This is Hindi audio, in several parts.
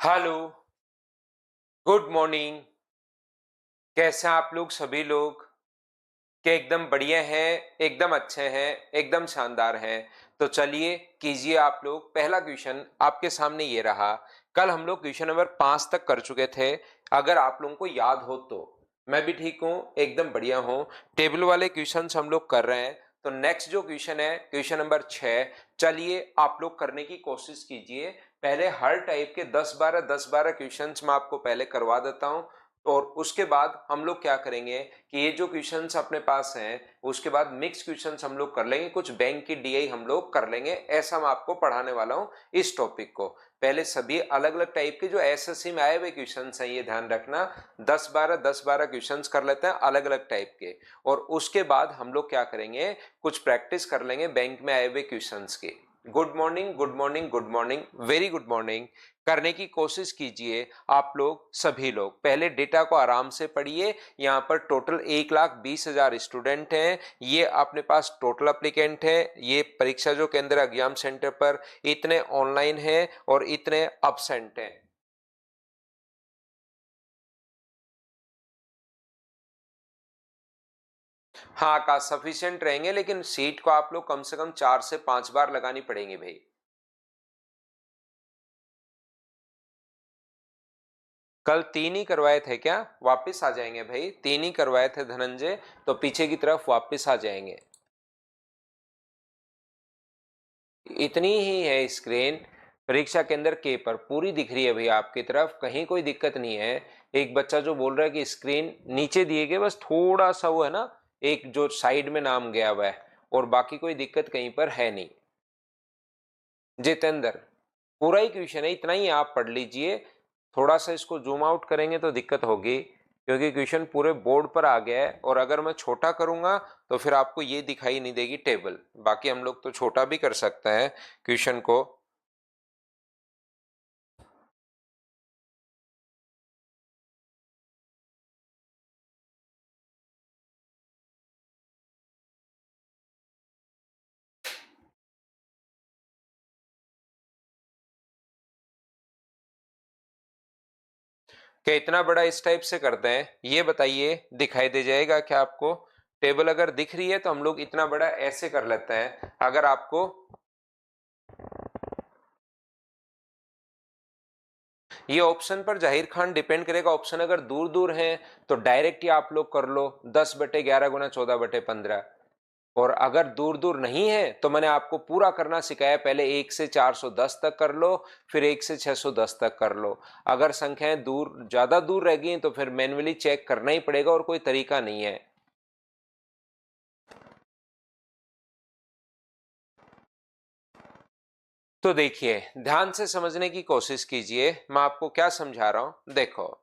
Hello, good morning. कैसे हैं आप लोग सभी लोग? क्या एकदम बढ़िया हैं, एकदम अच्छे हैं, एकदम शानदार हैं। तो चलिए कीजिए आप लोग। पहला क्वेश्चन आपके सामने ये रहा। कल हम लोग क्वेश्चन नंबर 5 तक कर चुके थे। अगर आप लोगों को याद हो तो मैं भी ठीक हूँ, एकदम बढ़िया हूँ। टेबल वाले क्वेश्चंस हम लोग कर रहे हैं। तो नेक्स्ट जो क्वेश्चन है क्वेश्चन नंबर 6। चलिए आप लोग करने की कोशिश कीजिए। पहले हर टाइप के 10-12 क्वेश्चंस मैं आपको पहले करवा देता हूँ। और उसके बाद हम लोग क्या करेंगे कि ये जो क्वेश्चंस अपने पास हैं उसके बाद मिक्स क्वेश्चंस हम लोग कर लेंगे, कुछ बैंक की डीआई हम लोग कर लेंगे। ऐसा मैं आपको पढ़ाने वाला हूं इस टॉपिक को। पहले सभी अलग अलग टाइप के जो एसएससी में आए हुए क्वेश्चंस हैं ये ध्यान रखना। 10-12 क्वेश्चंस कर लेते हैं अलग अलग टाइप के। और उसके बाद हम लोग क्या करेंगे, कुछ प्रैक्टिस कर लेंगे बैंक में आए हुए क्वेश्चंस की। Good morning, good morning, good morning, very good morning. करने की कोशिश कीजिए आप लोग सभी लोग। पहले डेटा को आराम से पढ़िए। यहाँ पर टोटल 1,20,000 स्टूडेंट हैं। ये अपने पास टोटल एप्लीकेंट है। ये परीक्षा जो केंद्र एग्जाम सेंटर पर इतने ऑनलाइन हैं और इतने अब्सेंट हैं। हाँ आकाश, सफिशिएंट रहेंगे, लेकिन सीट को आप लोग कम से कम 4 से 5 बार लगानी पड़ेगी भाई। कल 3 ही करवाए थे क्या? वापस आ जाएंगे भाई, 3 ही करवाए थे धनंजय, तो पीछे की तरफ वापस आ जाएंगे। इतनी ही है स्क्रीन। परीक्षा केंद्र के पर पूरी दिख रही है भैया आपकी तरफ, कहीं कोई दिक्कत नहीं है। एक बच्चा जो बोल रहा है कि स्क्रीन नीचे दिए गए, बस थोड़ा सा वो है ना, एक जो साइड में नाम गया हुआ है, और बाकी कोई दिक्कत कहीं पर है नहीं। जितेंद्र, पूरा ही क्वेश्चन है, इतना ही आप पढ़ लीजिए। थोड़ा सा इसको जूम आउट करेंगे तो दिक्कत होगी, क्योंकि क्वेश्चन पूरे बोर्ड पर आ गया है। और अगर मैं छोटा करूंगा तो फिर आपको ये दिखाई नहीं देगी टेबल। बाकी हम लोग तो छोटा भी कर सकते हैं क्वेश्चन को। क्या इतना बड़ा इस टाइप से करते हैं, ये बताइए, दिखाई दे जाएगा क्या आपको? टेबल अगर दिख रही है तो हम लोग इतना बड़ा ऐसे कर लेते हैं। अगर आपको ये ऑप्शन पर जाहिर खान डिपेंड करेगा। ऑप्शन अगर दूर दूर है तो डायरेक्ट ही आप लोग कर लो, 10/11 गुना 14/15। और अगर दूर दूर नहीं है तो मैंने आपको पूरा करना सिखाया, पहले 1 से 410 तक कर लो, फिर 1 से 610 तक कर लो। अगर संख्याएं दूर ज्यादा दूर रह गई तो फिर मैन्युअली चेक करना ही पड़ेगा, और कोई तरीका नहीं है। तो देखिए, ध्यान से समझने की कोशिश कीजिए, मैं आपको क्या समझा रहा हूं। देखो,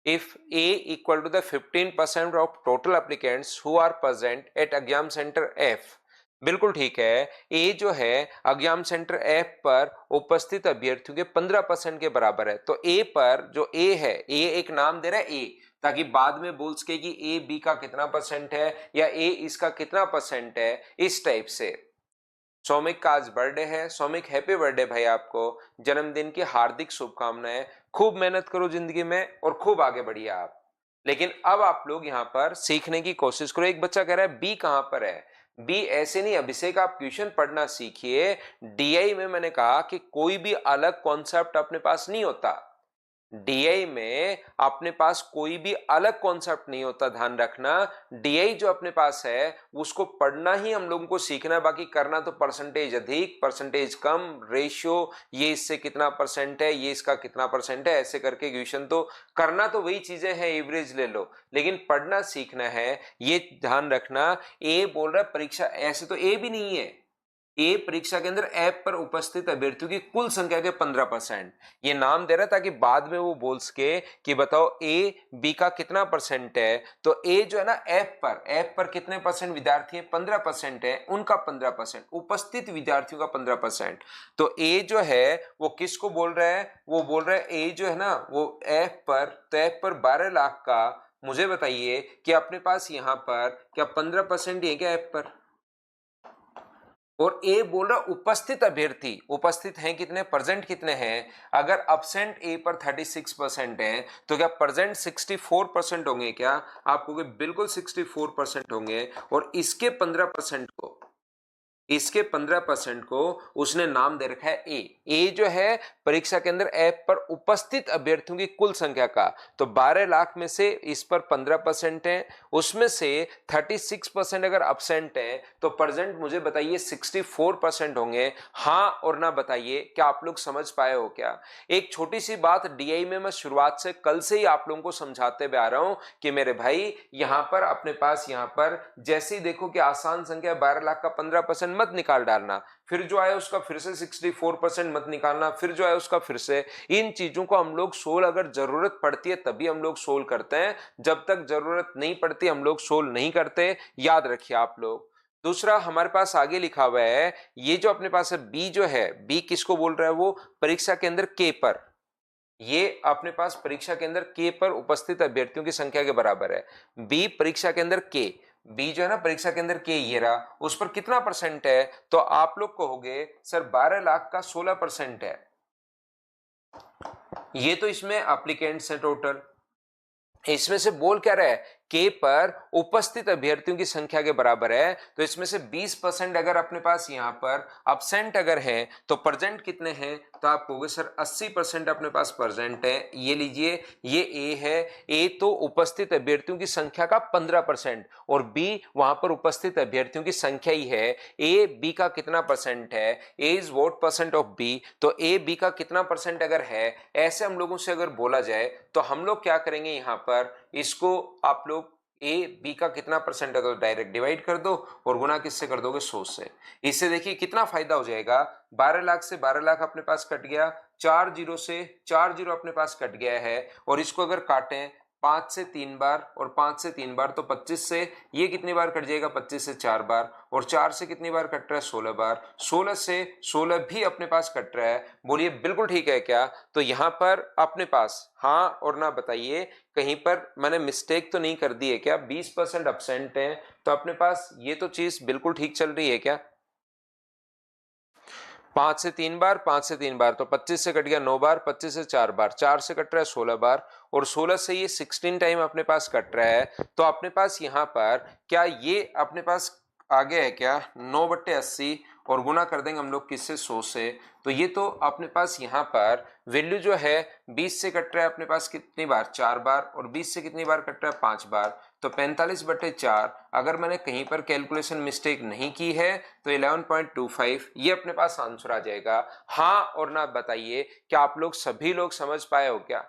if A equal to the 15% of total applicants who are present at exam centre F. बिल्कुल ठीक है। ए जो है एग्जाम सेंटर एफ पर उपस्थित अभ्यर्थियों के 15% के बराबर है। तो ए पर जो ए है, ए एक नाम दे रहा है ए, ताकि बाद में बोल सके कि ए बी का कितना परसेंट है या ए इसका कितना परसेंट है, इस टाइप से। सौमिक का आज बर्थडे है। सौमिक, हैप्पी बर्थडे भाई, आपको जन्मदिन की हार्दिक शुभकामनाएं। खूब मेहनत करो जिंदगी में और खूब आगे बढ़िए आप। लेकिन अब आप लोग यहाँ पर सीखने की कोशिश करो। एक बच्चा कह रहा है बी कहां पर है। बी ऐसे नहीं अभिषेक, आप ट्यूशन पढ़ना सीखिए। डीआई में मैंने कहा कि कोई भी अलग कॉन्सेप्ट अपने पास नहीं होता। डीआई में अपने पास कोई भी अलग कॉन्सेप्ट नहीं होता, ध्यान रखना। डीआई जो अपने पास है उसको पढ़ना ही हम लोगों को सीखना है। बाकी करना तो परसेंटेज अधिक, परसेंटेज कम, रेशियो, ये इससे कितना परसेंट है, ये इसका कितना परसेंट है, ऐसे करके क्वेश्चन तो करना तो वही चीजें हैं, एवरेज ले लो, लेकिन पढ़ना सीखना है, ये ध्यान रखना। ए बोल रहा है परीक्षा, ऐसे तो ए भी नहीं है। ए परीक्षा के अंदर ऐप पर उपस्थित अभ्यर्थियों की कुल संख्या के 15%। ये नाम दे रहा है ताकि बाद में वो बोल सके कि बताओ ए बी का कितना परसेंट है। तो ए जो है ना, ऐप पर कितने परसेंट विद्यार्थी है? 15% है, उनका 15%, उपस्थित विद्यार्थियों का 15%। तो ए जो है वो किसको बोल रहा है? वो बोल रहा है ए जो है ना वो ऐप पर, तो ऐप पर 12 लाख का। मुझे बताइए कि अपने पास यहां पर क्या 15% ही है क्या ऐप पर? और ए बोल रहा उपस्थित अभ्यर्थी, उपस्थित हैं कितने, प्रेजेंट कितने हैं, अगर अब्सेंट ए पर 36% है तो क्या प्रेजेंट 64% होंगे क्या, आप कहोगे बिल्कुल 64% होंगे। और इसके 15% को, इसके 15% को उसने नाम दे रखा है ए। ए जो है परीक्षा के अंदर ऐप पर उपस्थित अभ्यर्थियों की कुल संख्या का, तो 12 लाख में से इस पर 15% है, उसमें से 36% अगर अब्सेंट है तो प्रेजेंट मुझे बताइए 64% होंगे। हाँ और ना बताइए, क्या आप लोग समझ पाए हो क्या। एक छोटी सी बात डीआई में मैं शुरुआत से कल से ही आप लोगों को समझाते हुए आ रहा हूं कि मेरे भाई यहां पर अपने पास, यहां पर जैसे ही देखो कि आसान संख्या 12 लाख का 15% मत निकाल डालना, फिर जो आया उसका फिर से 64% मत निकालना, फिर जो आया उसका फिर से। इन चीजों को हम लोग सोल्व अगर जरूरत पड़ती है तभी हम लोग सोल्व करते हैं, जब तक जरूरत नहीं पड़ती हम लोग सोल्व नहीं करते, याद रखिए आप लोग। दूसरा हमारे पास आगे लिखा हुआ है, ये जो अपने पास है बी, जो है बी किसको बोल रहा है, वो परीक्षा के अंदर के पर, ये अपने पास परीक्षा के अंदर के पर उपस्थित अभ्यर्थियों की संख्या के बराबर है। बी परीक्षा के अंदर के, बी जो है ना परीक्षा के अंदर के ये रहा, उस पर कितना परसेंट है, तो आप लोग कहोगे सर 12 लाख का 16% है। ये तो इसमें एप्लीकेंट्स है टोटल, इसमें से बोल क्या रहा है, के पर उपस्थित अभ्यर्थियों की संख्या के बराबर है, तो इसमें से 20% अगर अपने पास यहां पर अब्सेंट अगर है तो प्रेजेंट कितने हैं, तो आप कहोगे सर 80% अपने पास प्रेजेंट है। ये लीजिए, ये ए है, ए तो उपस्थित अभ्यर्थियों की संख्या का 15% और बी वहां पर उपस्थित अभ्यर्थियों की संख्या ही है। ए बी का कितना परसेंट है, A is what percent of B, तो ए बी का कितना परसेंट अगर है, ऐसे हम लोगों से अगर बोला जाए तो हम लोग क्या करेंगे, यहां पर इसको आप लोग ए बी का कितना परसेंट है तो डायरेक्ट डिवाइड कर दो और गुना किससे कर दोगे, 100 से। इससे देखिए कितना फायदा हो जाएगा, 12 लाख से 12 लाख अपने पास कट गया, 4 जीरो से 4 जीरो अपने पास कट गया है, और इसको अगर काटें 5 से 3 बार और 5 से 3 बार तो 25 से ये कितनी बार कट जाएगा, 25 से 4 बार, और 4 से कितनी बार कट रहा है, 16 बार, 16 से 16 भी अपने पास कट रहा है। बोलिए बिल्कुल ठीक है क्या। तो यहां पर अपने पास हाँ और ना बताइए, कहीं पर मैंने मिस्टेक तो नहीं कर दी है क्या, 20% अब्सेंट है, तो अपने पास ये तो चीज बिल्कुल ठीक चल रही है क्या। 5 से 3 बार, 5 से 3 बार तो 25 से कट गया 9 बार, 25 से 4 बार, 4 से कट रहा है 16 बार, और 16 से ये 16 टाइम अपने पास कट रहा है। तो अपने पास यहाँ पर क्या ये अपने पास आगे है क्या, 9/80 और गुना कर देंगे हम लोग किससे, 100 से। तो ये तो अपने पास यहाँ पर वैल्यू जो है 20 से कट रहा है अपने पास कितनी बार, 4 बार, और 20 से कितनी बार कट रहा है, 5 बार, तो 45/4। अगर मैंने कहीं पर कैलकुलेशन मिस्टेक नहीं की है तो 11.25 ये अपने पास आंसर आ जाएगा। हाँ और ना बताइए, क्या आप लोग सभी लोग समझ पाए हो क्या।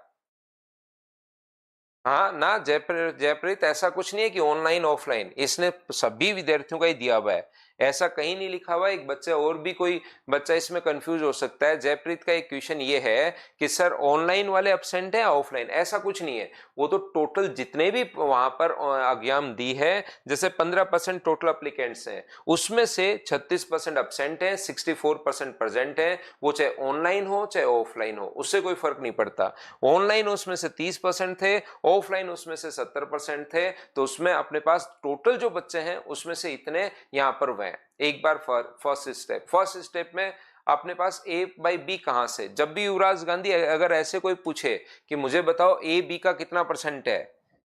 हाँ ना जयप्रीत, जयप्रीत ऐसा कुछ नहीं है कि ऑनलाइन ऑफलाइन, इसने सभी विद्यार्थियों का ही दिया हुआ है, ऐसा कहीं नहीं लिखा हुआ है। एक बच्चा और भी कोई बच्चा इसमें कंफ्यूज हो सकता है। जयप्रीत का एक क्वेश्चन ये है कि सर ऑनलाइन वाले एब्सेंट है ऑफलाइन, ऐसा कुछ नहीं है। वो तो टोटल जितने भी वहां पर एग्जाम दी है, जैसे 15% टोटल अप्लीकेंट्स हैं, उसमें से 36% अब्सेंट है, 64% प्रेजेंट है। वो चाहे ऑनलाइन हो चाहे ऑफलाइन हो, उससे कोई फर्क नहीं पड़ता। ऑनलाइन उसमें से 30% थे, ऑफलाइन उसमें से 70% थे, तो उसमें अपने पास टोटल जो बच्चे हैं उसमें से इतने यहां पर वह एक बार फर्स्ट स्टेप में अपने पास ए बाई बी कहां से, जब भी युवराज गांधी अगर ऐसे कोई पूछे कि मुझे बताओ ए बी का कितना परसेंट है,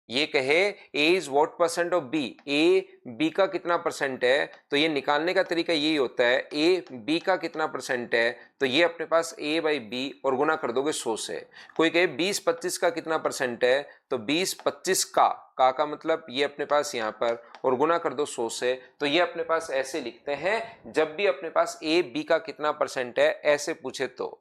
ये कहे A is what percent of B, A B का कितना परसेंट है, तो ये निकालने का तरीका यही होता है, ए बी का कितना परसेंट है, तो ये अपने पास ए बाई बी और गुना कर दोगे 100 से। कोई कहे 20-25 का कितना परसेंट है, तो 20-25 का मतलब ये अपने पास यहाँ पर और गुना कर दो 100 से। तो ये अपने पास ऐसे लिखते हैं जब भी अपने पास ए बी का कितना परसेंट है ऐसे पूछे तो।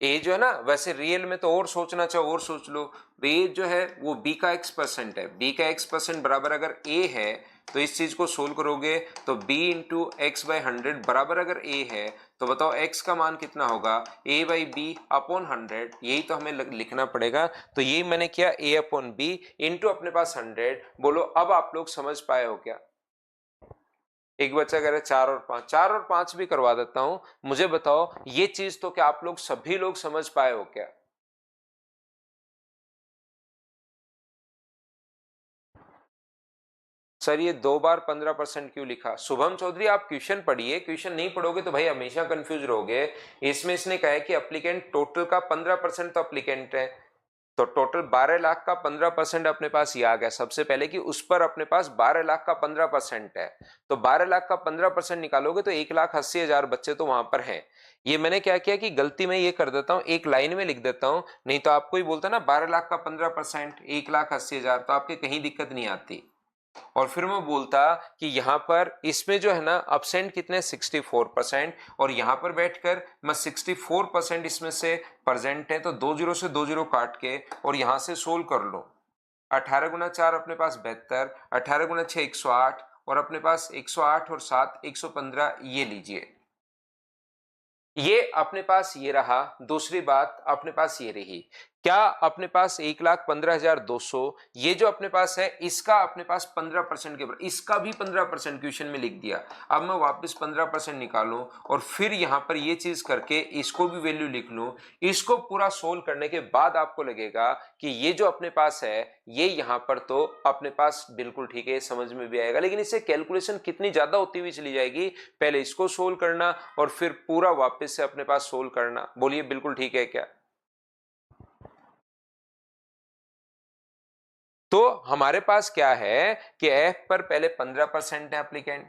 ए जो है ना, वैसे रियल में तो और सोचना चाहो और सोच लो, ए जो है वो बी का x% है, बी का x% बराबर अगर ए है तो इस चीज को सोल्व करोगे तो b इंटू एक्स बाई 100 बराबर अगर a है तो बताओ x का मान कितना होगा, a बाई बी अपॉन 100, यही तो हमें लिखना पड़ेगा। तो यही मैंने किया, a अपॉन बी इंटू अपने पास 100। बोलो अब आप लोग समझ पाए हो क्या। एक बच्चा कह रहा है 4 और 5, 4 और 5 भी करवा देता हूं। मुझे बताओ ये चीज तो क्या आप लोग सभी लोग समझ पाए हो क्या। सर ये 2 बार 15% क्यों लिखा? शुभम चौधरी आप क्वेश्चन पढ़िए, क्वेश्चन नहीं पढ़ोगे तो भाई हमेशा कंफ्यूज रहोगे। इसमें इसने कहा है कि एप्लीकेंट टोटल का 15% तो एप्लीकेंट है, तो टोटल 12 लाख का 15% अपने पास ये आ गया सबसे पहले कि उस पर अपने पास 12 लाख का 15% है। तो 12 लाख का 15% निकालोगे तो 1,80,000 बच्चे तो वहां पर हैं। ये मैंने क्या किया कि गलती में ये कर देता हूं, एक लाइन में लिख देता हूं, नहीं तो आपको ही बोलता ना 12 लाख का 15% 1,80,000, तो आपके कहीं दिक्कत नहीं आती। और फिर मैं बोलता कि यहां पर इसमें जो है ना अब्सेंट कितने 64%, और यहां पर बैठकर मैं 64% इसमें से प्रेजेंट है तो 2 जीरो से 2 जीरो काट के और यहां से सोल्व कर लो। 18 गुना 4 अपने पास 72, 18 गुना 6 108, और अपने पास 108 और 7 115, ये लीजिए। ये अपने पास ये रहा। दूसरी बात अपने पास ये रही, क्या अपने पास 1,15,200 ये जो अपने पास है इसका अपने पास 15% के बराबर, इसका भी 15% क्वेश्चन में लिख दिया। अब मैं वापस 15% निकालूं और फिर यहां पर ये चीज करके इसको भी वैल्यू लिख लूं। इसको पूरा सोल्व करने के बाद आपको लगेगा कि ये जो अपने पास है ये यहां पर तो अपने पास बिल्कुल ठीक है, समझ में भी आएगा, लेकिन इससे कैलकुलेशन कितनी ज्यादा होती हुई चली जाएगी। पहले इसको सोल्व करना और फिर पूरा वापस से अपने पास सोल्व करना। बोलिए बिल्कुल ठीक है क्या? तो हमारे पास क्या है कि एफ पर पहले 15% है एप्लीकेंट,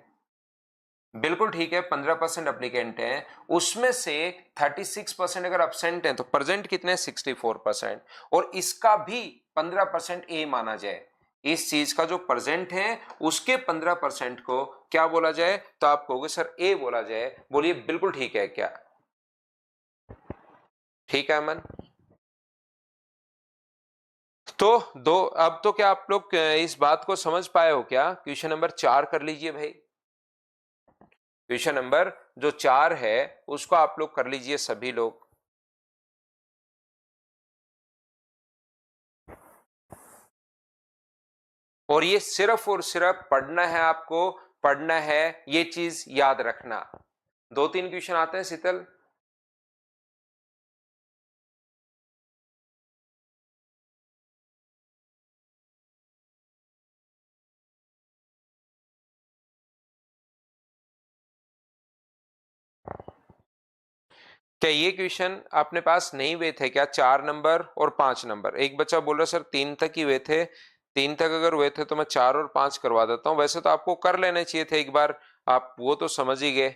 बिल्कुल ठीक है 15% एप्लीकेंट है, उसमें से 36% अगर अब्सेंट है तो प्रेजेंट कितने 64%, और इसका भी 15% ए माना जाए। इस चीज का जो प्रेजेंट है उसके 15% को क्या बोला जाए? तो आप कहोगे सर ए बोला जाए। बोलिए बिल्कुल ठीक है क्या? ठीक है अमन। तो दो, अब तो क्या आप लोग इस बात को समझ पाए हो क्या? क्वेश्चन नंबर 4 कर लीजिए भाई। क्वेश्चन नंबर जो 4 है उसको आप लोग कर लीजिए सभी लोग। और ये सिर्फ और सिर्फ पढ़ना है, आपको पढ़ना है, ये चीज याद रखना। 2-3 क्वेश्चन आते हैं शीतल। क्या ये क्वेश्चन अपने पास नहीं हुए थे क्या? 4 नंबर और 5 नंबर। एक बच्चा बोल रहा सर 3 तक ही हुए थे। 3 तक अगर हुए थे तो मैं 4 और 5 करवा देता हूं। वैसे तो आपको कर लेने चाहिए थे एक बार, आप वो तो समझ ही गए।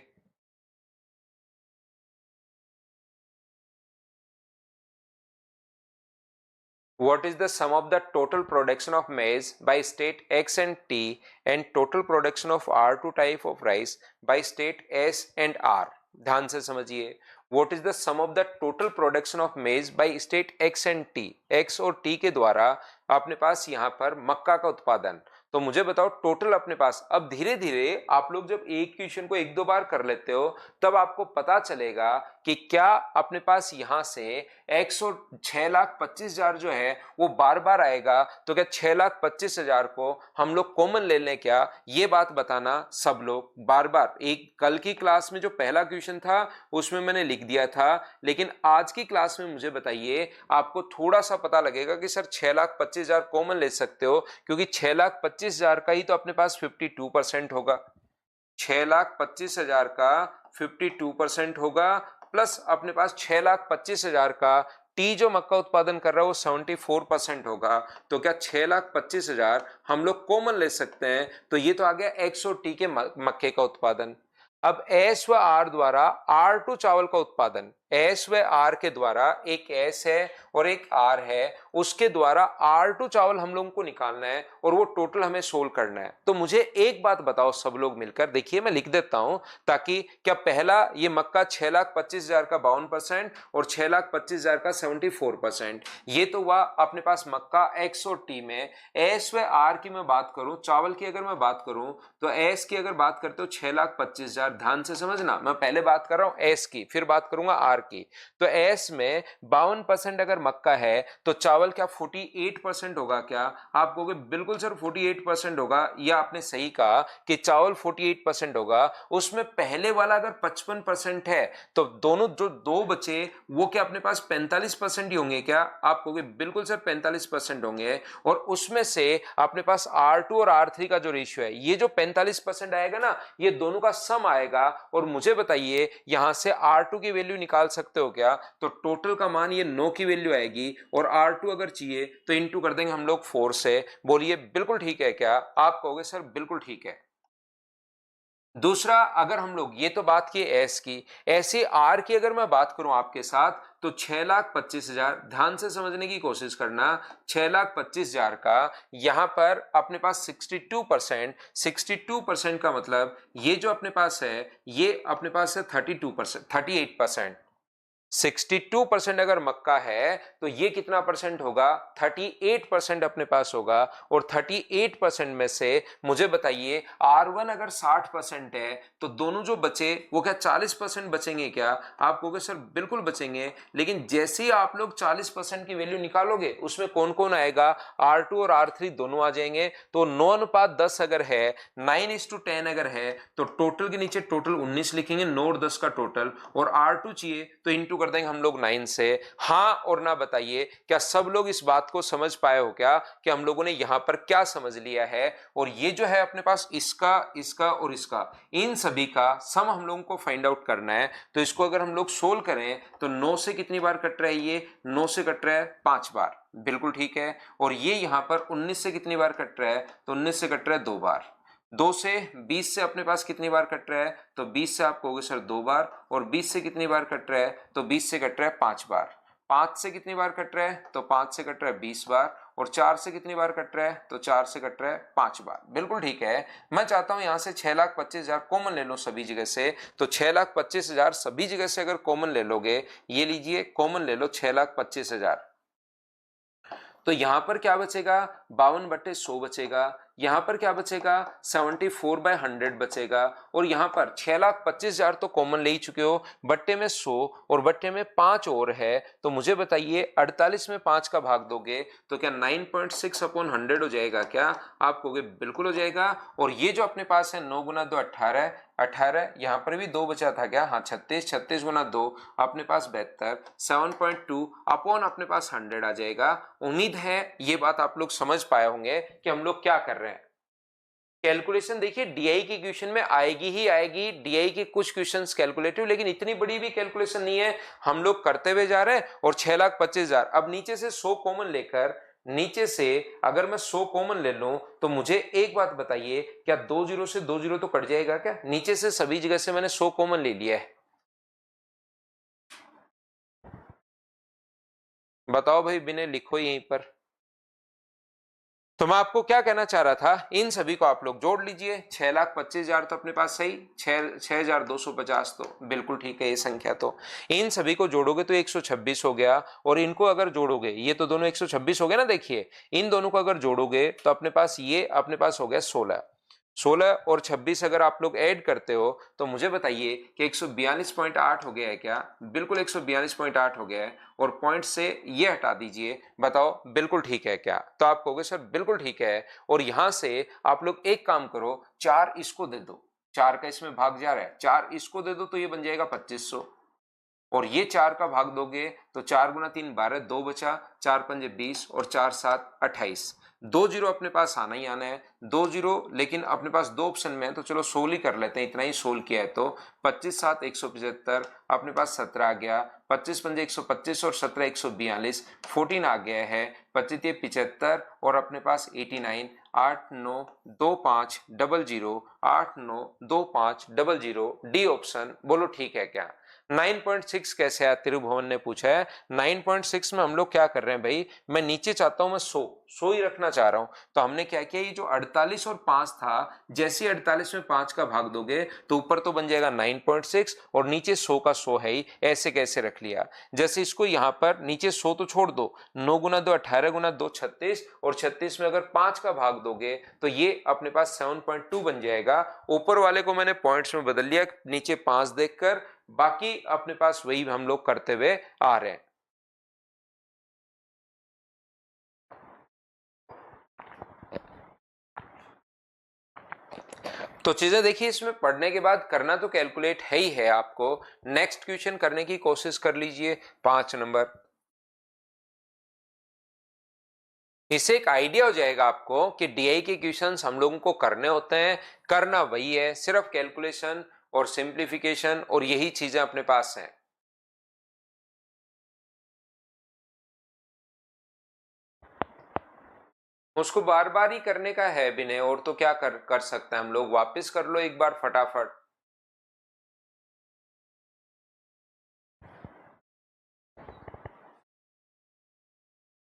What is the sum of the total production of maize by state X and T and total production of R2 type of rice by state S and R? ध्यान से समझिए। What is the sum of the total production of maize by state X and T? X और T के द्वारा अपने पास यहाँ पर मक्का का उत्पादन। तो मुझे बताओ टोटल अपने पास। अब धीरे धीरे आप लोग जब एक क्वेश्चन को 1-2 बार कर लेते हो तब आपको पता चलेगा कि क्या अपने पास यहां से x और 6,25,000 जो है वो बार बार आएगा, तो क्या 6,25,000 को हम लोग कॉमन ले लें क्या? ये बात बताना सब लोग बार बार। एक कल की क्लास में जो पहला क्वेश्चन था उसमें मैंने लिख दिया था, लेकिन आज की क्लास में मुझे बताइए, आपको थोड़ा सा पता लगेगा कि सर 6,25,000 कॉमन ले सकते हो, क्योंकि 6,25,000 का ही तो अपने पास 52% होगा। 6,25,000 का 52% होगा, प्लस अपने पास 6,25,000 का टी जो मक्का उत्पादन कर रहा है वो 74% होगा। तो क्या 6,25,000 हम लोग कॉमन ले सकते हैं? तो ये तो आ गया एक्स और टी के मक्के का उत्पादन। अब एस व आर द्वारा R2 चावल का उत्पादन, एस व आर के द्वारा, एक एस है और एक आर है, उसके द्वारा R2 चावल हम लोगों को निकालना है और वो टोटल हमें सोल्व करना है। तो मुझे एक बात बताओ सब लोग मिलकर, देखिए मैं लिख देता हूं ताकि क्या पहला ये मक्का 6,25,000 का 52% और 6,25,000 का 74%, ये तो हुआ अपने पास मक्का एक्स और टी में। एस व आर की मैं बात करूं, चावल की अगर मैं बात करूं तो एस की अगर बात करते हो 6,25,000, ध्यान से समझना, मैं पहले बात कर रहा हूं एस की, फिर बात करूंगा आर आर की। तो एस में 52% अगर मक्का है तो चावल क्या 48% होगा क्या? आप कहोगे बिल्कुल सर 48% होगा। या आपने सही कहा कि चावल 48% होगा। उसमें पहले वाला अगर 55% है तो दोनों जो दो बचे वो क्या अपने पास 45% ही होंगे क्या? आप कहोगे बिल्कुल सर 45% होंगे। और उसमें से अपने पास R2 और R3 का जो रेशियो है, ये जो 45% आएगा ना, ये दोनों का सम आएगा। और मुझे बताइए यहां से R2 की वैल्यू निकाल सकते हो क्या? तो टोटल का मान ये 9 की वैल्यू आएगी और R2 अगर चाहिए तो इंटू कर देंगे हम लोग 4 से। बोलिए बिल्कुल ठीक है क्या? आप कहोगे सर बिल्कुल ठीक है। दूसरा, अगर हम लोग ये तो बात की एस की, ऐसे आर की अगर मैं बात करूं आपके साथ तो 6,25,000, ध्यान से समझने की कोशिश करना। 6,25,000 का यहां पर अपने पास 62% का मतलब ये जो अपने पास है ये अपने पास है 32%, 38%। 62% अगर मक्का है तो ये कितना परसेंट होगा? 38% अपने पास होगा। और 38% में से मुझे बताइए R1 अगर 60% है तो दोनों जो बचे वो क्या 40% बचेंगे क्या? आप कहोगे सर बिल्कुल बचेंगे। लेकिन जैसे ही आप लोग 40% की वैल्यू निकालोगे उसमें कौन कौन आएगा? R2 और R3 दोनों आ जाएंगे। तो 9:10 अगर है, 9:10 अगर है तो टोटल के नीचे टोटल 19 लिखेंगे, 9 और 10 का टोटल। और R2 चाहिए तो इंटू कर देंगे हम लोग 9 से। हाँ और ना बताइए क्या सब लोग इस बात को समझ पाए हो क्या कि हम लोगों ने यहां पर क्या समझ लिया है? और ये जो है अपने पास इसका, इसका और इसका, इन सभी का सम हम लोगों को फाइंड आउट करना है। तो इसको अगर हम लोग सोल्व करें तो 9 से कितनी बार कट रहा है? ये 9 से कट रहा है 5 बार, बिल्कुल ठीक है। और ये यहां पर 19 से कितनी बार कट रहा है? तो 19 से कट रहा है 2 बार। 2 से 20 से अपने पास कितनी बार कट रहा है? तो 20 से आप कहोगे सर 2 बार। और 20 से कितनी बार कट रहा है? तो 20 से कट रहा है 5 बार। 5 से कितनी बार कट रहा है? तो 5 से कट रहा है 20 बार। और 4 से कितनी बार कट रहा है? तो 4 से कट रहा है 5 बार, बिल्कुल ठीक है। मैं चाहता हूं यहां से 6,25,000 कॉमन ले लो सभी जगह से। तो 6,25,000 सभी जगह से अगर कॉमन ले लोगे, ये लीजिए कॉमन ले लो 6,25,000, तो यहां पर क्या बचेगा? 52/100 बचेगा। यहां पर क्या बचेगा? 74/100 बचेगा। और यहां पर 6,25,000 तो कॉमन ले ही चुके हो, बट्टे में 100 और बट्टे में 5 और है। तो मुझे बताइए 48 में 5 का भाग दोगे तो क्या 9.6/100 हो जाएगा क्या? आप कहोगे बिल्कुल हो जाएगा। और ये जो अपने पास है 9 गुना 2 18, 18 यहां पर भी 2 बचा था क्या? हाँ 36, 36 गुना 2 अपने पास 72, 7.2 अपॉन अपने पास 100 आ जाएगा। उम्मीद है ये बात आप लोग समझ पाए होंगे कि हम लोग क्या कर रहे हैं। कैलकुलेशन देखिए डीआई की क्वेश्चन में आएगी ही आएगी। डीआई के कुछ क्वेश्चंस कैलकुलेटिव, लेकिन इतनी बड़ी भी कैलकुलेशन नहीं है। हम लोग करते हुए जा रहे हैं। और 6,25,000 अब नीचे से 100 कॉमन लेकर, नीचे से अगर मैं 100 कॉमन ले लूं तो मुझे एक बात बताइए, क्या 2 जीरो से 2 जीरो तो कट जाएगा क्या? नीचे से सभी जगह से मैंने 100 कॉमन ले लिया है। बताओ भाई, बिना लिखो यहीं पर। तो मैं आपको क्या कहना चाह रहा था, इन सभी को आप लोग जोड़ लीजिए। 6,25,000 तो अपने पास सही, 6,250 तो बिल्कुल ठीक है ये संख्या। तो इन सभी को जोड़ोगे तो 126 हो गया। और इनको अगर जोड़ोगे, ये तो दोनों 126 हो गए ना, देखिए इन दोनों को अगर जोड़ोगे तो अपने पास ये अपने पास हो गया 16। 16 और 26 अगर आप लोग ऐड करते हो तो मुझे बताइए कि 142.8 हो गया है क्या? बिल्कुल 142.8 हो गया है। और पॉइंट से ये हटा दीजिए, बताओ बिल्कुल ठीक है क्या? तो आप कहोगे सर बिल्कुल ठीक है। और यहां से आप लोग एक काम करो, 4 इसको दे दो, 4 का इसमें भाग जा रहा है, 4 इसको दे दो तो ये बन जाएगा 2500। और ये 4 का भाग दोगे तो 4 गुना 3 12, 2 बचा, 4 पंजे 20 और 4 7 28। 2 जीरो अपने पास आना ही आना है, 2 जीरो। लेकिन अपने पास 2 ऑप्शन में है तो चलो सोल्व ही कर लेते हैं, इतना ही सोल्व किया है तो 25 7 175 अपने पास 17 आ गया। 25 पंजे 125 और 17 142, 14 आ गया है। 25 75 और अपने पास 89, 8 9 2 5 0 0 8 9 2 5 0 0, डी ऑप्शन। बोलो ठीक है क्या? 9.6 कैसे आया? तिरुभुवन ने पूछा है। 9.6 में हम लोग क्या कर रहे हैं भाई, मैं नीचे चाहता हूं मैं 100, 100 ही रखना चाह रहा हूं। तो हमने क्या किया, ये जो 48 और 5 था, जैसे ही 48 में 5 का भाग दोगे तो ऊपर तो बन जाएगा 9.6 और नीचे 100 का 100 है ही, ऐसे कैसे रख लिया। जैसे इसको यहां पर नीचे 100 तो छोड़ दो, 9 गुना 2 18 गुना 2 36, और 36 में अगर 5 का भाग दोगे तो ये अपने पास 7.2 बन जाएगा। ऊपर वाले को मैंने पॉइंट्स में बदल लिया नीचे 5 देखकर, बाकी अपने पास वही हम लोग करते हुए आ रहे हैं। तो चीजें देखिए, इसमें पढ़ने के बाद करना तो कैलकुलेट है ही है आपको। नेक्स्ट क्वेश्चन करने की कोशिश कर लीजिए, 5 नंबर। इससे एक आइडिया हो जाएगा आपको कि डीआई के क्वेश्चंस हम लोगों को करने होते हैं, करना वही है, सिर्फ कैलकुलेशन और सिंप्लीफिकेशन और यही चीजें अपने पास हैं। उसको बार बार ही करने का है विनय, और तो क्या कर सकते हैं हम लोग। वापस कर लो एक बार फटाफट।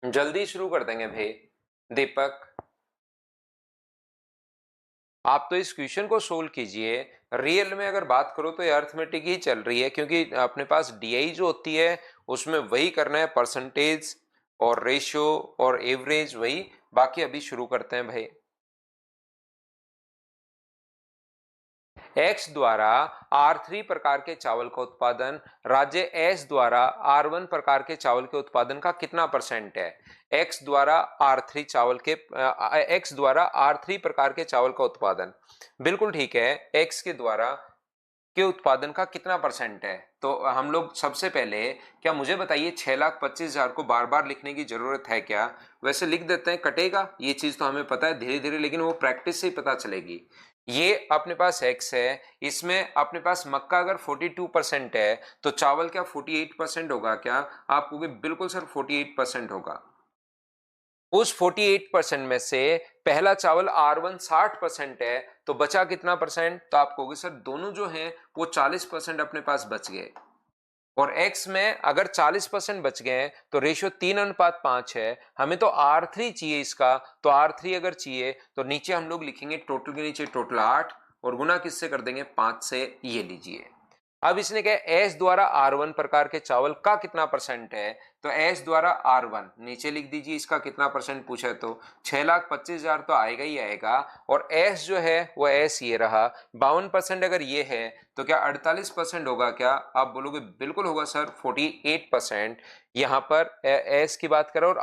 जल्दी शुरू कर देंगे भाई। दीपक, आप तो इस क्वेश्चन को सोल्व कीजिए। रियल में अगर बात करो तो ये अर्थमेटिक ही चल रही है, क्योंकि अपने पास डीआई जो होती है उसमें वही करना है, परसेंटेज और रेशियो और एवरेज वही। बाकी अभी शुरू करते हैं भाई। एक्स द्वारा R3 प्रकार के चावल का उत्पादन राज्य एस द्वारा R1 प्रकार के चावल के उत्पादन का कितना परसेंट है। एक्स द्वारा R3 चावल के एक्स द्वारा R3 प्रकार के चावल का उत्पादन, बिल्कुल ठीक है। एक्स के द्वारा के उत्पादन का कितना परसेंट है। तो हम लोग सबसे पहले, क्या मुझे बताइए 6,25,000 को बार बार लिखने की जरूरत है क्या। वैसे लिख देते हैं, कटेगा ये चीज तो हमें पता है धीरे धीरे, लेकिन वो प्रैक्टिस से ही पता चलेगी। ये अपने पास एक्स है, इसमें अपने पास मक्का अगर 42% है तो चावल क्या 48% होगा क्या। आप कहोगे बिल्कुल सर 48% होगा। उस 48% में से पहला चावल R1 60% है, तो बचा कितना परसेंट। तो आप कहोगे सर दोनों जो हैं वो 40% अपने पास बच गए। और x में अगर 40% बच गए हैं तो रेशियो 3:5 है। हमें तो R3 चाहिए इसका, तो R3 अगर चाहिए तो नीचे हम लोग लिखेंगे टोटल के नीचे टोटल 8 और गुना किससे कर देंगे 5 से, ये लीजिए। अब इसने कहा एस द्वारा R1 प्रकार के चावल का कितना परसेंट है, तो एस द्वारा R1 नीचे लिख दीजिए, इसका कितना परसेंट पूछा है तो 6,25,000 तो आएगा ही आएगा। और एस जो है वो एस ये रहा 52%। अगर ये है तो क्या 48% होगा क्या। आप बोलोगे बिल्कुल होगा सर 48%। यहाँ पर एस की बात करें और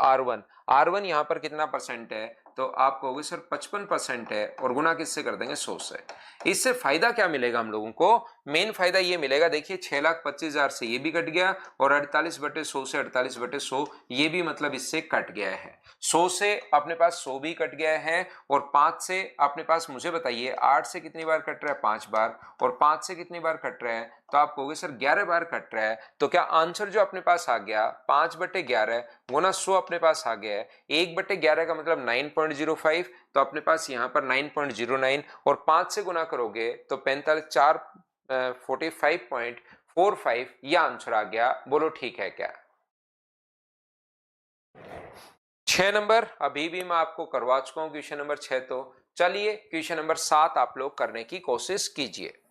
R1 यहाँ पर कितना परसेंट है, तो आप कहोगे सर 55% है, और गुना किससे कर देंगे 100 से। इससे फायदा क्या मिलेगा हम लोगों को, मेन फायदा ये मिलेगा, देखिए 6,25,000 से ये भी कट गया, और 48/100 से 48/100 ये भी मतलब इससे कट गया है। 100 से अपने पास 100 भी कट गया है, और 5 से अपने पास, मुझे बताइए 8 से कितनी बार कट रहा है 5 बार, और 5 से कितनी बार कट रहा है, तो आप कहोगे सर 11 बार कट रहा है। तो क्या आंसर जो अपने पास आ गया 5/11 गुना 100 अपने पास आ गया है। 1/11 का मतलब 9.05, तो अपने पास यहाँ पर 9.09, और 5 से गुना करोगे तो 45 यह आंसर आ गया। बोलो ठीक है क्या। 6 नंबर अभी भी मैं आपको करवा चुका हूं क्वेश्चन नंबर 6, तो चलिए क्वेश्चन नंबर 7 आप लोग करने की कोशिश कीजिए।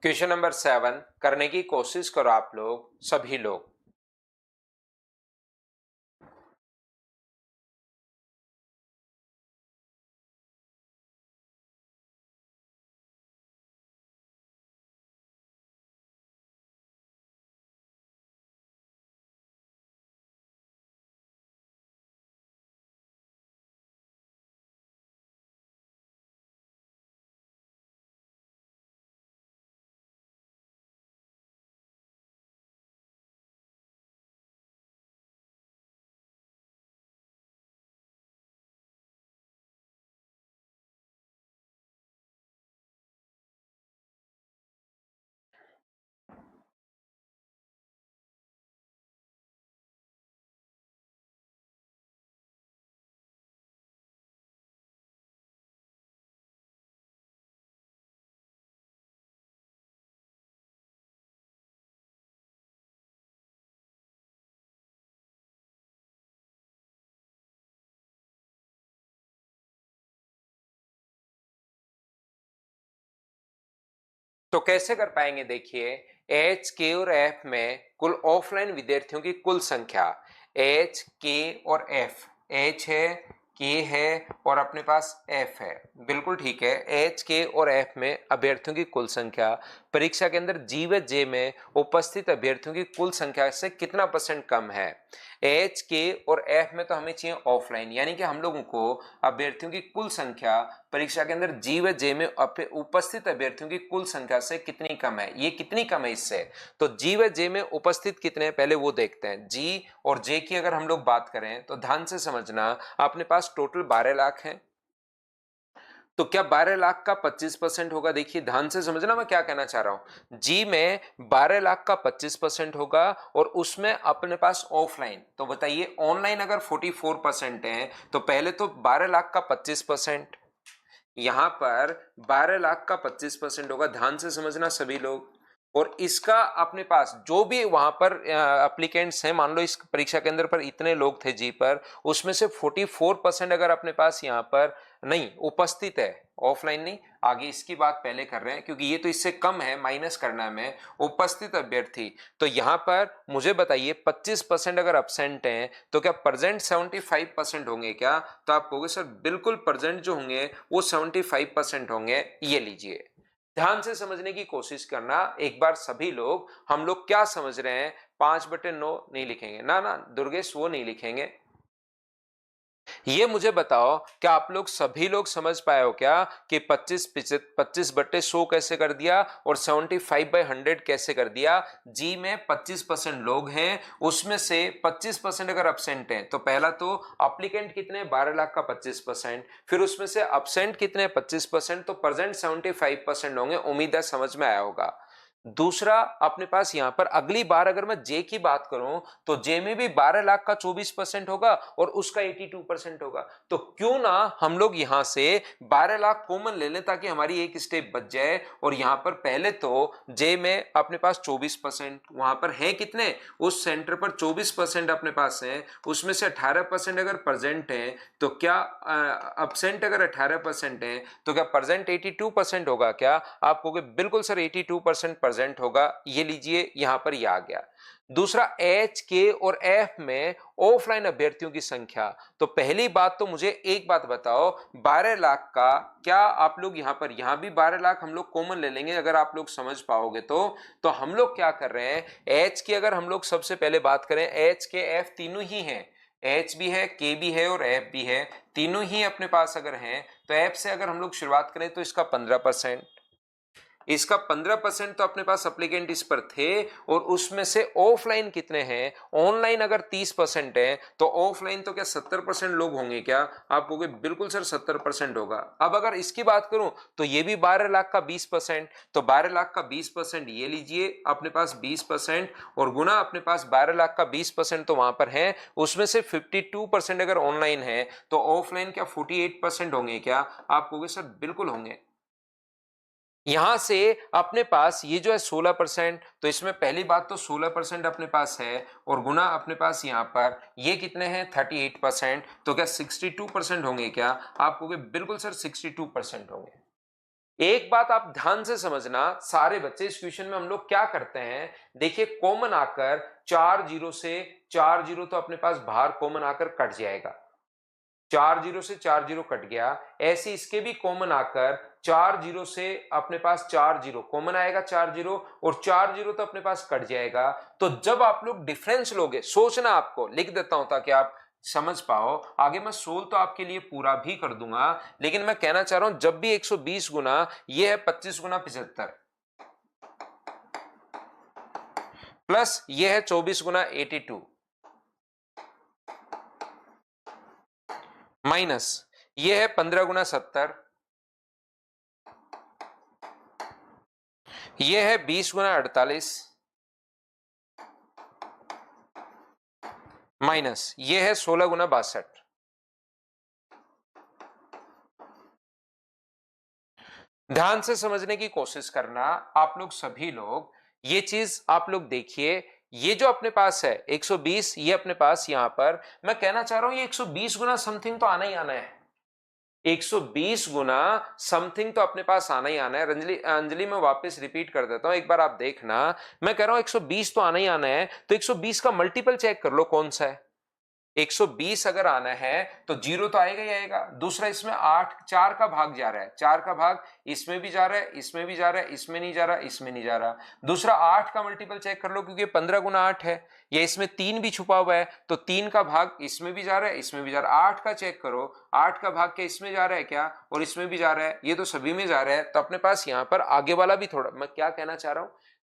क्वेश्चन नंबर 7 करने की कोशिश करो आप लोग सभी लोग। तो कैसे कर पाएंगे, देखिए एच के और एफ में कुल ऑफलाइन विद्यार्थियों की कुल संख्या, एच के और एफ, एच है, के है और अपने पास एफ है, बिल्कुल ठीक है। एच के और एफ में अभ्यर्थियों की कुल संख्या परीक्षा के अंदर जी व जे में उपस्थित अभ्यर्थियों की कुल संख्या से कितना परसेंट कम है। एच के और एफ में तो हमें चाहिए ऑफलाइन, यानी कि हम लोगों को अभ्यर्थियों की कुल संख्या परीक्षा के अंदर जी व जे में उपस्थित अभ्यर्थियों की कुल संख्या से कितनी कम है, ये कितनी कम है इससे। तो जी व जे में उपस्थित कितने हैं पहले वो देखते हैं। जी और जे की अगर हम लोग बात करें तो ध्यान से समझना, अपने पास टोटल 12 लाख है, तो क्या 12 लाख का 25% होगा। देखिए ध्यान से समझना मैं क्या कहना चाह रहा हूं। जी में 12 लाख का 25% होगा और उसमें अपने पास ऑफलाइन, तो बताइए ऑनलाइन अगर 44% है तो पहले तो 12 लाख का 25%, यहां पर 12 लाख का 25% होगा। ध्यान से समझना सभी लोग। और इसका अपने पास जो भी वहां पर एप्लीकेंट्स हैं, मान लो इस परीक्षा केंद्र पर इतने लोग थे जी पर, उसमें से 44% अगर अपने पास यहाँ पर नहीं उपस्थित है, ऑफलाइन नहीं, आगे इसकी बात पहले कर रहे हैं क्योंकि ये तो इससे कम है, माइनस करना है हमें उपस्थित अभ्यर्थी। तो यहां पर मुझे बताइए 25% अगर अब्सेंट हैं तो क्या प्रेजेंट 75% होंगे क्या। तो आप कहोगे सर बिल्कुल प्रेजेंट जो होंगे वो 75% होंगे। ये लीजिए, ध्यान से समझने की कोशिश करना एक बार सभी लोग। हम लोग क्या समझ रहे हैं, 5/9 नहीं लिखेंगे ना, ना दुर्गेश वो नहीं लिखेंगे। ये मुझे बताओ क्या आप लोग सभी लोग समझ पाए हो क्या कि 25/100 कैसे कर दिया और 75/100 कैसे कर दिया। जी में 25% लोग हैं, उसमें से 25% अगर अब्सेंट हैं तो पहला तो अप्लीकेंट कितने 12 लाख का 25%, फिर उसमें से अब्सेंट कितने 25%, तो प्रेजेंट 75% होंगे। उम्मीद है समझ में आया होगा। दूसरा अपने पास यहां पर अगली बार अगर मैं जे की बात करूं तो जे में भी 12 लाख का 24% होगा और उसका 82% होगा। तो क्यों ना हम लोग यहां से 12 लाख कॉमन ले लें ताकि हमारी एक स्टेप बच जाए। और यहां पर पहले तो जे में अपने पास 24%, वहां पर है कितने उस सेंटर पर 24% अपने पास है, उसमें से 18% अगर प्रेजेंट है तो क्या अब्सेंट अगर 18% है तो क्या प्रेजेंट 82% होगा क्या। आप कहोगे बिल्कुल सर 82% प्रेजेंट होगा। ये लीजिए यहां पर ये आ गया। दूसरा एच के और एफ में ऑफलाइन अभ्यर्थियों की संख्या। तो पहली बात तो मुझे एक बात बताओ, 12 लाख का क्या आप लोग यहां पर, यहां भी 12 लाख हम लोग कॉमन ले लेंगे अगर आप लोग समझ पाओगे तो हम लोग क्या कर रहे हैं, एच की अगर हम लोग सबसे पहले बात करें, एच के एफ तीनों ही हैं, एच भी है, के भी है और एफ भी है, तीनों ही अपने पास अगर हैं तो एफ से अगर हम लोग शुरुआत करें तो इसका 15%, इसका 15% तो अपने पास अप्लीकेंट इस पर थे। और उसमें से ऑफलाइन कितने हैं, ऑनलाइन अगर 30% है तो ऑफलाइन तो क्या 70% लोग होंगे क्या। आप कहोगे बिल्कुल सर 70% होगा। अब अगर इसकी बात करूं तो ये भी 12 लाख का 20%, तो 12 लाख का 20% ये लीजिए अपने पास 20% और गुना अपने पास 12 लाख का 20% तो वहां पर है, उसमें से 52% अगर ऑनलाइन है तो ऑफलाइन क्या 48% होंगे क्या। आप कहोगे सर बिल्कुल होंगे। यहां से अपने पास ये जो है 16%, तो इसमें पहली बात तो 16% अपने पास है और गुना अपने पास यहां पर ये कितने हैं 38%, तो क्या 62% होंगे क्या। आप कहोगे बिल्कुल सर 62% होंगे। एक बात आप ध्यान से समझना सारे बच्चे, इस क्वेश्चन में हम लोग क्या करते हैं, देखिए कॉमन आकर 4 जीरो से 4 जीरो तो अपने पास बाहर कॉमन आकर कट जाएगा, 4 जीरो से 4 जीरो कट गया। ऐसे इसके भी कॉमन आकर 4 जीरो से अपने पास 4 जीरो कॉमन आएगा, 4 जीरो और 4 जीरो तो अपने पास कट जाएगा। तो जब आप लोग डिफरेंस लोगे, सोचना, आपको लिख देता हूं ताकि आप समझ पाओ। आगे मैं सोल्व तो आपके लिए पूरा भी कर दूंगा, लेकिन मैं कहना चाह रहा हूं जब भी 120 गुना, ये है 25 गुना 75 प्लस ये है 24 गुना 82 माइनस ये है 15 गुना 70, ये है 20 गुना 48 माइनस ये है 16 गुना 62। ध्यान से समझने की कोशिश करना आप लोग सभी लोग, ये चीज आप लोग देखिए। ये जो अपने पास है 120, ये अपने पास यहां पर मैं कहना चाह रहा हूं ये 120 गुना समथिंग तो आना ही आना है। 120 गुना समथिंग तो अपने पास आना ही आना है। अंजलि अंजलि मैं वापस रिपीट कर देता हूं, एक बार आप देखना। मैं कह रहा हूं 120 तो आना ही आना है, तो 120 का मल्टीपल चेक कर लो कौन सा है। 120 अगर आना है तो जीरो तो आएगा ही आएगा। दूसरा, इसमें 8 4 का भाग जा रहा है, 4 का भाग इसमें भी जा रहा है, इसमें भी जा रहा है, इसमें नहीं जा रहा, इसमें नहीं जा रहा। दूसरा, 8 का मल्टीपल चेक कर लो, क्योंकि 15 गुना 8 है, या इसमें 3 भी छुपा हुआ है, तो 3 का भाग इसमें भी जा रहा है, इसमें भी जा रहा है। 8 का चेक करो, 8 का भाग क्या इसमें जा रहा है क्या, और इसमें भी जा रहा है, ये तो सभी में जा रहा है। तो अपने पास यहां पर आगे वाला भी थोड़ा, मैं क्या कहना चाह रहा हूं,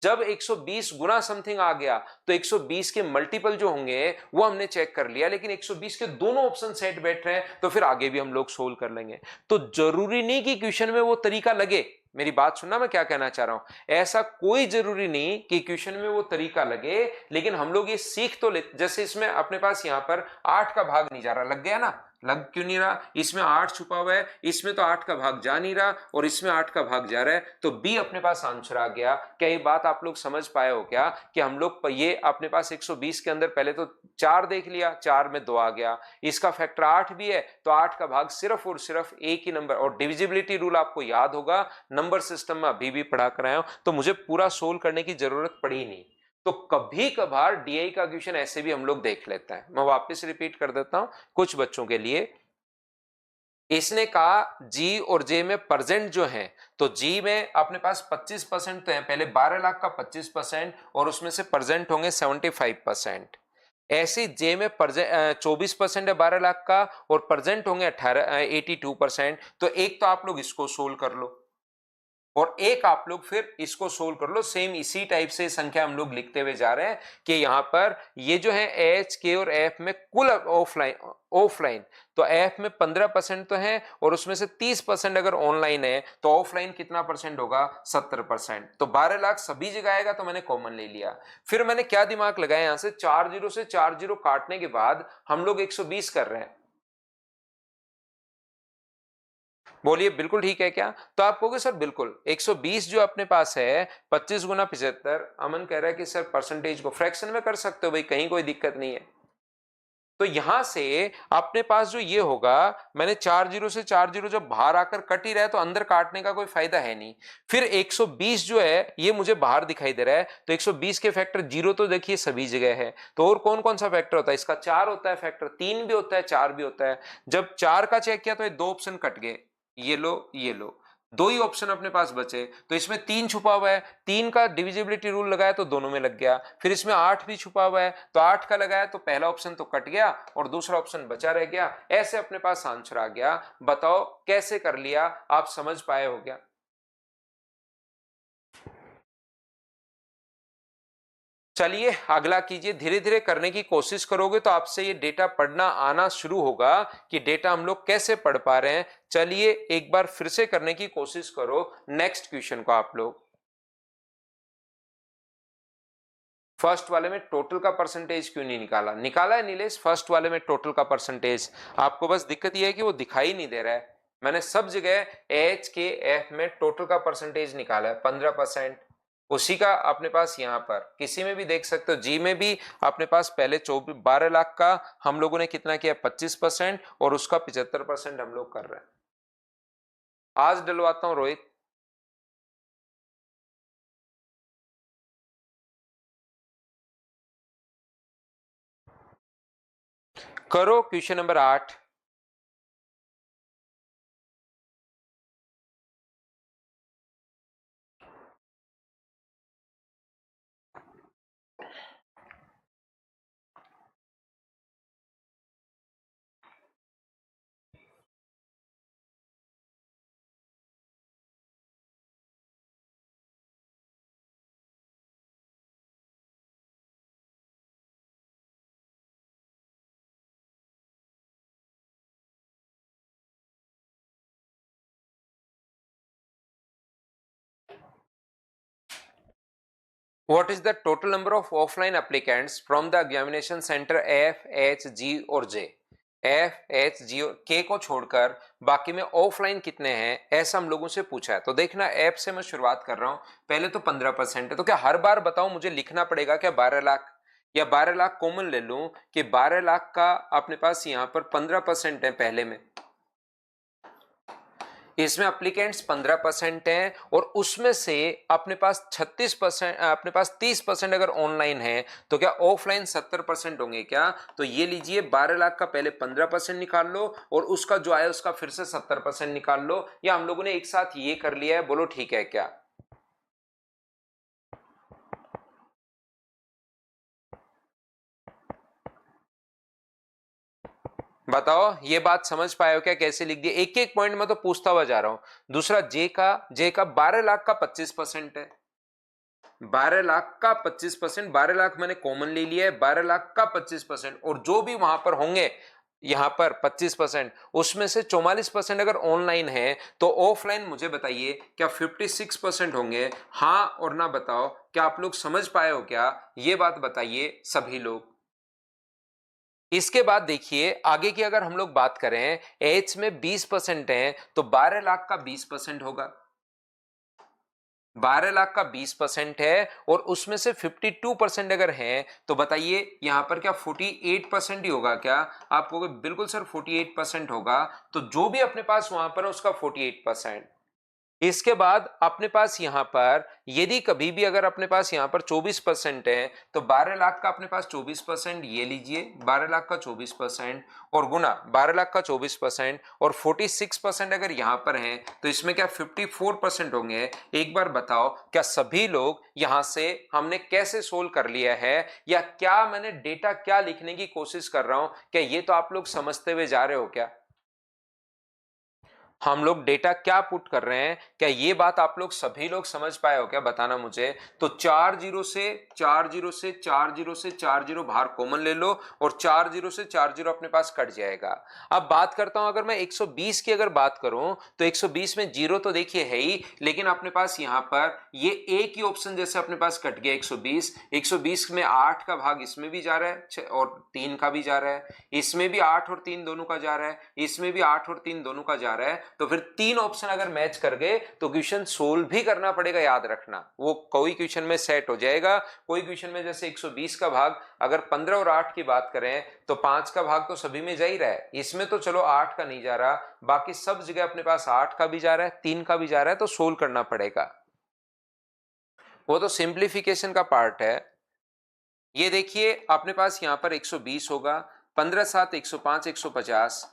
जब 120 गुना समथिंग आ गया तो 120 के मल्टीपल जो होंगे वो हमने चेक कर लिया, लेकिन 120 के दोनों ऑप्शन सेट बैठ रहे हैं, तो फिर आगे भी हम लोग सोल्व कर लेंगे। तो जरूरी नहीं कि क्वेश्चन में वो तरीका लगे। मेरी बात सुनना, मैं क्या कहना चाह रहा हूं, ऐसा कोई जरूरी नहीं कि क्वेश्चन में वो तरीका लगे, लेकिन हम लोग ये सीख तो ले। जैसे इसमें अपने पास यहां पर 8 का भाग नहीं जा रहा, लग गया ना, लग क्यों नहीं रहा, इसमें 8 छुपा हुआ है, इसमें तो 8 का भाग जा नहीं रहा, और इसमें 8 का भाग जा रहा है, तो बी अपने पास आंसर आ गया। क्या ये बात आप लोग समझ पाए हो क्या, कि हम लोग ये अपने पास 120 के अंदर पहले तो 4 देख लिया, 4 में 2 आ गया, इसका फैक्टर 8 भी है, तो 8 का भाग सिर्फ और सिर्फ एक ही नंबर, और डिविजिबिलिटी रूल आपको याद होगा, नंबर सिस्टम में अभी भी पढ़ा कर आया हूं, तो मुझे पूरा सोल्व करने की जरूरत पड़ी नहीं। तो कभी कभार डीआई का क्वेश्चन ऐसे भी हम लोग देख लेते हैं। मैं वापस रिपीट कर देता हूं कुछ बच्चों के लिए। इसने कहा जी और जे में परसेंट जो है, तो जी में अपने पास 25% तो है, पहले 12 लाख का 25%, और उसमें से परसेंट होंगे 75%। ऐसे जे में 24% है 12 लाख का, और परसेंट होंगे 82%। तो एक तो आप लोग इसको सोल्व कर लो, और एक आप लोग फिर इसको सोल्व कर लो। सेम इसी टाइप से संख्या हम लोग लिखते हुए जा रहे हैं कि यहां पर ये जो है एच के और एफ में कुल ऑफलाइन तो एफ में 15% तो है, और उसमें से 30% अगर ऑनलाइन है, तो ऑफलाइन कितना परसेंट होगा, 70%। तो 12 लाख सभी जगह आएगा, तो मैंने कॉमन ले लिया। फिर मैंने क्या दिमाग लगाया, यहां से 4 जीरो से 4 जीरो काटने के बाद हम लोग 120 कर रहे हैं। बोलिए बिल्कुल ठीक है क्या, तो आप कहोगे सर बिल्कुल 120 जो अपने पास है 25 गुना 75। अमन कह रहा है कि सर परसेंटेज को फ्रैक्शन में कर सकते हो भाई, कहीं कोई दिक्कत नहीं है। तो यहां से अपने पास जो ये होगा, मैंने 4 जीरो से 4 जीरो जब बाहर आकर कट ही रहा है, तो अंदर काटने का कोई फायदा है नहीं। फिर 120 जो है ये मुझे बाहर दिखाई दे रहा है, तो 120 के फैक्टर जीरो तो देखिए सभी जगह है, तो और कौन कौन सा फैक्टर होता है, इसका 4 होता है फैक्टर, 3 भी होता है, 4 भी होता है। जब 4 का चेक किया तो ये 2 ऑप्शन कट गए, ये लो ये लो, 2 ही ऑप्शन अपने पास बचे, तो इसमें 3 छुपा हुआ है, 3 का डिविजिबिलिटी रूल लगाया तो दोनों में लग गया। फिर इसमें 8 भी छुपा हुआ है, तो 8 का लगाया तो पहला ऑप्शन तो कट गया और दूसरा ऑप्शन बचा रह गया। ऐसे अपने पास आंसर आ गया। बताओ कैसे कर लिया, आप समझ पाए हो क्या? चलिए अगला कीजिए, धीरे धीरे करने की कोशिश करोगे तो आपसे ये डेटा पढ़ना आना शुरू होगा कि डेटा हम लोग कैसे पढ़ पा रहे हैं। चलिए एक बार फिर से करने की कोशिश करो नेक्स्ट क्वेश्चन को आप लोग। फर्स्ट वाले में टोटल का परसेंटेज क्यों नहीं निकाला, निकाला है नीलेश फर्स्ट वाले में टोटल का परसेंटेज, आपको बस दिक्कत यह है कि वो दिखाई नहीं दे रहा है। मैंने सब जगह एच के एफ में टोटल का परसेंटेज निकाला है 15%, उसी का अपने पास यहाँ पर किसी में भी देख सकते हो। जी में भी अपने पास पहले 12 लाख का हम लोगों ने कितना किया 25%, और उसका 75% हम लोग कर रहे हैं। आज डलवाता हूं रोहित। करो question number 8। What is the total number of offline applicants from the examination center F, H, G और J? F, H, G और K को छोड़कर बाकी में ऑफलाइन कितने हैं, ऐसा हम लोगों से पूछा है। तो देखना F से मैं शुरुआत कर रहा हूं, पहले तो 15% है, तो क्या हर बार बताओ मुझे लिखना पड़ेगा क्या 12 लाख, या 12 लाख कॉमन ले लूं कि 12 लाख का अपने पास यहां पर 15% है पहले में, इसमें अप्लीकेंट्स 15% हैं और उसमें से अपने पास 36%, अपने पास 30% अगर ऑनलाइन है तो क्या ऑफलाइन 70% होंगे क्या? तो ये लीजिए 12 लाख का पहले 15% निकाल लो और उसका जो आया उसका फिर से 70% निकाल लो, या हम लोगों ने एक साथ ये कर लिया है, बोलो ठीक है क्या? बताओ ये बात समझ पाए हो क्या? कैसे लिख दिया, एक एक पॉइंट में तो पूछता हुआ जा रहा हूं। दूसरा जे का 12 लाख का 25% है, 12 लाख का 25%, 12 लाख मैंने कॉमन ले लिया है, 12 लाख का 25%, और जो भी वहां पर होंगे यहां पर 25%, उसमें से 44% अगर ऑनलाइन है तो ऑफलाइन मुझे बताइए क्या 56% होंगे? हाँ और ना बताओ, क्या आप लोग समझ पाए हो क्या? ये बात बताइए सभी लोग। इसके बाद देखिए आगे की अगर हम लोग बात करें, एच में 20% है तो 12 लाख का 20% होगा, 12 लाख का 20% है, और उसमें से 52% अगर है तो बताइए यहां पर क्या 48% ही होगा क्या? आप कहोगे बिल्कुल सर 48% होगा, तो जो भी अपने पास वहां पर है उसका 48%। इसके बाद अपने पास यहां पर यदि कभी भी अगर अपने पास यहां पर 24% है तो 12 लाख का अपने पास 24%, ये लीजिए 12 लाख का 24% और गुना 12 लाख का 24% और 46% अगर यहां पर है तो इसमें क्या 54% होंगे? एक बार बताओ क्या सभी लोग यहां से हमने कैसे सोल्व कर लिया है, या क्या मैंने डेटा क्या लिखने की कोशिश कर रहा हूं, क्या ये तो आप लोग समझते हुए जा रहे हो क्या? हम लोग डेटा क्या पुट कर रहे हैं, क्या ये बात आप लोग सभी लोग समझ पाए हो क्या? बताना मुझे। तो 4 जीरो से 4 जीरो से 4 जीरो से 4 जीरो बाहर कॉमन ले लो और 4 जीरो से 4 जीरो अपने पास कट जाएगा। अब बात करता हूं अगर मैं 120 की अगर बात करूं तो 120 में जीरो तो देखिए है ही, लेकिन अपने पास यहां पर ये एक ही ऑप्शन जैसे अपने पास कट गया 120, 120 में 8 का भाग इसमें भी जा रहा है और 3 का भी जा रहा है, इसमें भी 8 और 3 दोनों का जा रहा है, इसमें भी 8 और 3 दोनों का जा रहा है, तो फिर तीन ऑप्शन अगर मैच कर गए तो क्वेश्चन सोल्व भी करना पड़ेगा, याद रखना। वो कोई क्वेश्चन में सेट हो जाएगा, कोई क्वेश्चन में जैसे 120 का भाग अगर 15 और 8 की बात करें तो 5 का भाग तो सभी में जा ही रहा है, इसमें तो चलो 8 का नहीं जा रहा, बाकी सब जगह अपने पास 8 का भी जा रहा है, 3 का भी जा रहा है, तो सोल्व करना पड़ेगा। वो तो सिंप्लीफिकेशन का पार्ट है। ये देखिए अपने पास यहां पर 120 होगा, 15 7 105 150,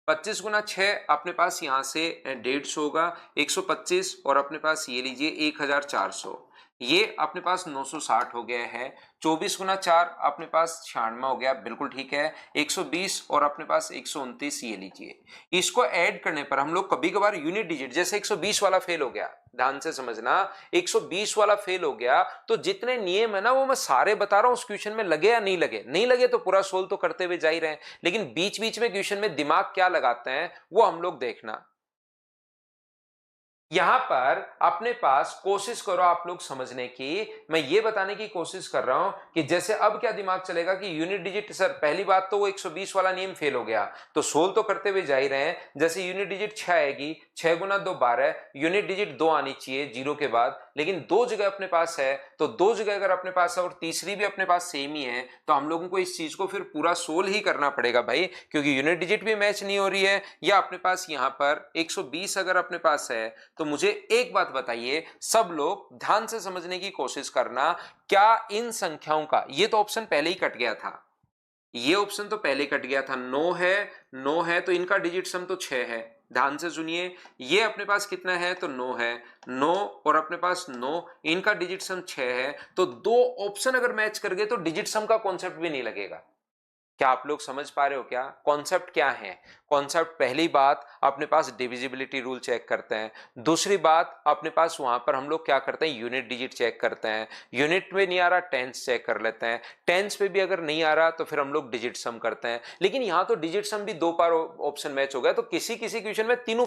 25 गुना 6 अपने पास यहां से 150 होगा, 125 और अपने पास ये लीजिए 1400, ये अपने पास 960 हो गया है। 24 गुना 4 अपने पास 96 हो गया, बिल्कुल ठीक है। 120 और अपने पास 129, ये लीजिए। इसको ऐड करने पर हम लोग कभी कभार यूनिट डिजिट, जैसे 120 वाला फेल हो गया, ध्यान से समझना, 120 वाला फेल हो गया तो जितने नियम है ना वो मैं सारे बता रहा हूं, उस क्वेश्चन में लगे या नहीं लगे, नहीं लगे तो पूरा सोल्व तो करते हुए जा ही रहे हैं, लेकिन बीच बीच में क्वेश्चन में दिमाग क्या लगाते हैं वो हम लोग देखना। यहां पर अपने पास कोशिश करो आप लोग समझने की, मैं ये बताने की कोशिश कर रहा हूं कि जैसे अब क्या दिमाग चलेगा कि यूनिट डिजिट, सर पहली बात तो वो 120 वाला नियम फेल हो गया तो सोल्व तो करते हुए जा ही रहे हैं, जैसे यूनिट डिजिट 6 आएगी, 6 गुना 2 12, यूनिट डिजिट 2 आनी चाहिए जीरो के बाद, लेकिन दो जगह अपने पास है तो दो जगह अगर अपने पास है और तीसरी भी अपने पास सेम ही है तो हम लोगों को इस चीज को फिर पूरा सोल्व ही करना पड़ेगा भाई, क्योंकि यूनिट डिजिट भी मैच नहीं हो रही है, या अपने पास यहां पर 120 अगर अपने पास है तो मुझे एक बात बताइए, सब लोग ध्यान से समझने की कोशिश करना, क्या इन संख्याओं का, ये तो ऑप्शन पहले ही कट गया था, ये ऑप्शन तो पहले कट गया था, 9 है, 9 है तो इनका डिजिट सम तो 6 है, ध्यान से सुनिए, ये अपने पास कितना है तो 9 है, 9 और अपने पास 9, इनका डिजिट सम 6 है, तो दो ऑप्शन अगर मैच कर गए तो डिजिट सम का कॉन्सेप्ट भी नहीं लगेगा। क्या आप लोग समझ पा रहे हो क्या कॉन्सेप्ट क्या है? कॉन्सेप्ट, पहली बात अपने पास डिविजिबिलिटी रूल चेक करते हैं, दूसरी बात अपने पास वहां पर हम लोग क्या करते हैं यूनिट डिजिट चेक करते हैं, यूनिट में नहीं आ रहा टेंस चेक कर लेते हैं, टेंस पे भी अगर नहीं आ रहा तो फिर हम लोग डिजिट सम करते हैं, लेकिन यहां तो डिजिट सम भी दो बार ऑप्शन मैच हो गया, तो किसी किसी क्वेश्चन में तीनों,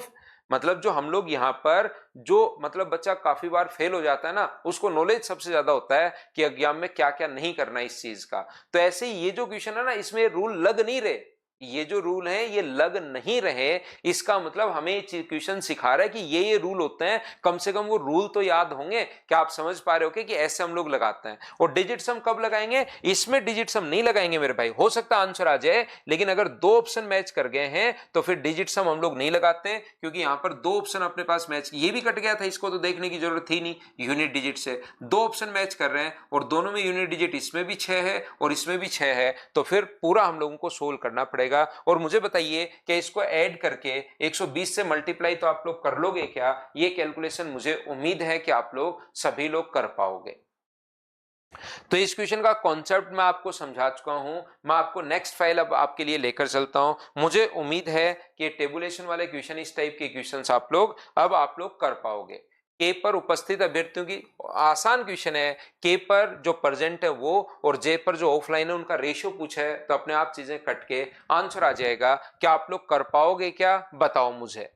मतलब जो हम लोग यहाँ पर जो मतलब बच्चा काफी बार फेल हो जाता है ना उसको नॉलेज सबसे ज्यादा होता है कि एग्जाम में क्या क्या नहीं करना इस चीज का, तो ऐसे ही ये जो क्वेश्चन है ना इसमें रूल लग नहीं रहे, ये जो रूल है ये लग नहीं रहे, इसका मतलब हमें क्वेश्चन सिखा रहा है कि ये रूल होते हैं, कम से कम वो रूल तो याद होंगे। क्या आप समझ पा रहे हो कि ऐसे हम लोग लगाते हैं। और डिजिट सम कब लगाएंगे, इसमें डिजिट सम नहीं लगाएंगे मेरे भाई, हो सकता है आंसर आ जाए, लेकिन अगर दो ऑप्शन मैच कर गए हैं तो फिर डिजिट सम हम लोग नहीं लगाते हैं, क्योंकि यहां पर दो ऑप्शन अपने पास मैच, ये भी कट गया था, इसको तो देखने की जरूरत थी नहीं, यूनिट डिजिट से दो ऑप्शन मैच कर रहे हैं और दोनों में यूनिट डिजिट, इसमें भी 6 है और इसमें भी 6 है, तो फिर पूरा हम लोगों को सोल्व करना पड़ेगा। और मुझे बताइए कि इसको ऐड करके 120 से मल्टीप्लाई तो आप लोग कर लोगे क्या? ये कैलकुलेशन मुझे उम्मीद है कि आप लोग सभी लोग कर पाओगे। तो इस क्वेश्चन का कॉन्सेप्ट मैं आपको समझा चुका हूं। मैं आपको नेक्स्ट फाइल अब आपके लिए लेकर चलता हूं। मुझे उम्मीद है कि टेबुलेशन वाले क्वेश्चन, इस टाइप के क्वेश्चंस आप लोग कर पाओगे। के पर उपस्थित अभ्यर्थियों की आसान क्वेश्चन है। के पर जो प्रेजेंट है वो और जे पर जो ऑफलाइन है उनका रेशियो पूछा है, तो अपने आप चीजें कट के आंसर आ जाएगा। क्या आप लोग कर पाओगे क्या, बताओ मुझे।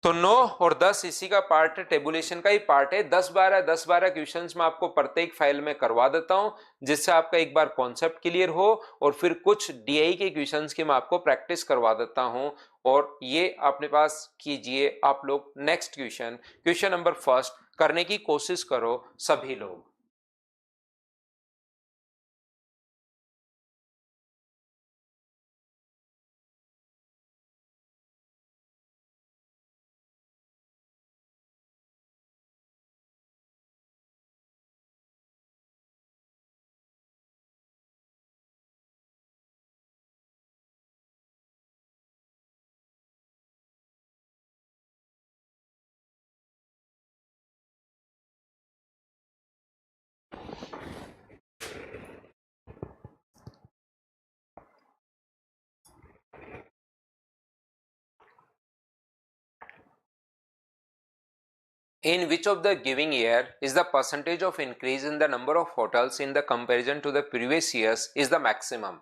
तो 9 और 10 इसी का पार्ट है, टेबुलेशन का ही पार्ट है। 10-12 क्वेश्चंस मैं आपको प्रत्येक फाइल में करवा देता हूं, जिससे आपका एक बार कॉन्सेप्ट क्लियर हो, और फिर कुछ डीआई के क्वेश्चंस की मैं आपको प्रैक्टिस करवा देता हूं। और ये अपने पास कीजिए आप लोग। नेक्स्ट क्वेश्चन नंबर फर्स्ट करने की कोशिश करो सभी लोग। In which of the giving year is the percentage of increase in the number of hotels in the comparison to the previous years is the maximum?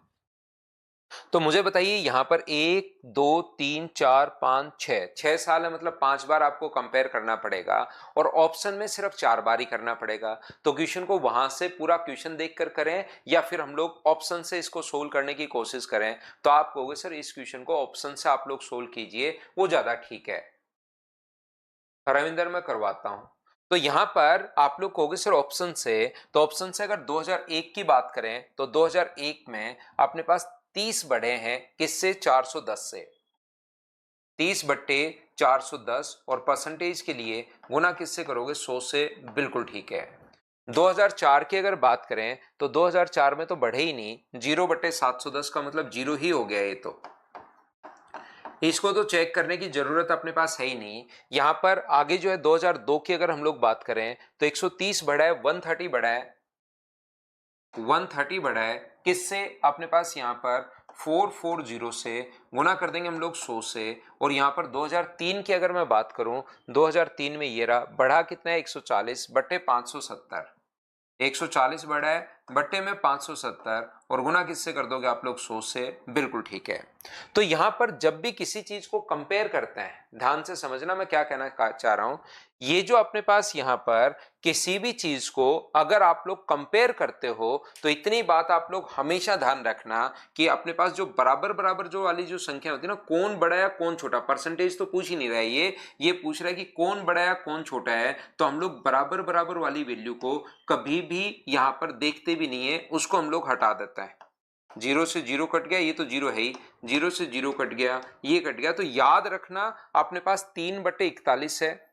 तो मुझे बताइए यहां पर 1 2 3 4 5 6 मतलब 5 बार आपको कंपेयर करना पड़ेगा, और ऑप्शन में सिर्फ 4 बार ही करना पड़ेगा। तो क्वेश्चन को वहां से पूरा क्वेश्चन देखकर करें या फिर हम लोग ऑप्शन से इसको सोल्व करने की कोशिश करें, तो आप कहोगे सर इस क्वेश्चन को ऑप्शन से आप लोग सोल्व कीजिए, वो ज्यादा ठीक है। रविंदर मैं करवाता हूं। तो यहां पर आप लोग कहोगे सर ऑप्शन से, तो ऑप्शन से अगर 2001 की बात करें तो 2001 में अपने पास 30 बढ़े हैं, किससे? 410 से। 30/410 और परसेंटेज के लिए गुना किससे करोगे? 100 से। बिल्कुल ठीक है। 2004 की अगर बात करें तो 2004 में तो बढ़े ही नहीं, 0/710 का मतलब जीरो ही हो गया ये तो। इसको तो चेक करने की जरूरत अपने पास है ही नहीं। यहां पर आगे जो है 2002 की अगर हम लोग बात करें तो 130 बढ़ा है, 130 बढ़ा है, 130 बढ़ा है किससे? अपने पास यहां पर 440 से गुना कर देंगे हम लोग 100 से। और यहां पर 2003 की अगर मैं बात करूं, 2003 में ये रहा, बढ़ा कितना है? 140/570। 140 बढ़ा है बट्टे में 570 और गुना किससे कर दोगे आप लोग? 100 से। बिल्कुल ठीक है। तो यहां पर जब भी किसी चीज को कंपेयर करते हैं, ध्यान से समझना मैं क्या कहना चाह रहा हूं। ये जो अपने पास यहां पर किसी भी चीज को अगर आप लोग कंपेयर करते हो, तो इतनी बात आप लोग हमेशा ध्यान रखना कि अपने पास जो बराबर बराबर जो वाली जो संख्या होती है ना, कौन बड़ा या कौन छोटा, परसेंटेज तो पूछ ही नहीं रहा है ये पूछ रहा है कि कौन बड़ा या कौन छोटा है। तो हम लोग बराबर बराबर वाली वैल्यू को कभी भी यहां पर देखते भी नहीं है, उसको हम लोग हटा देता है। 0 से 0 कट गया, ये तो 0 है ही, 0 से 0 कट गया, ये कट गया। तो याद रखना अपने पास 3/41 है।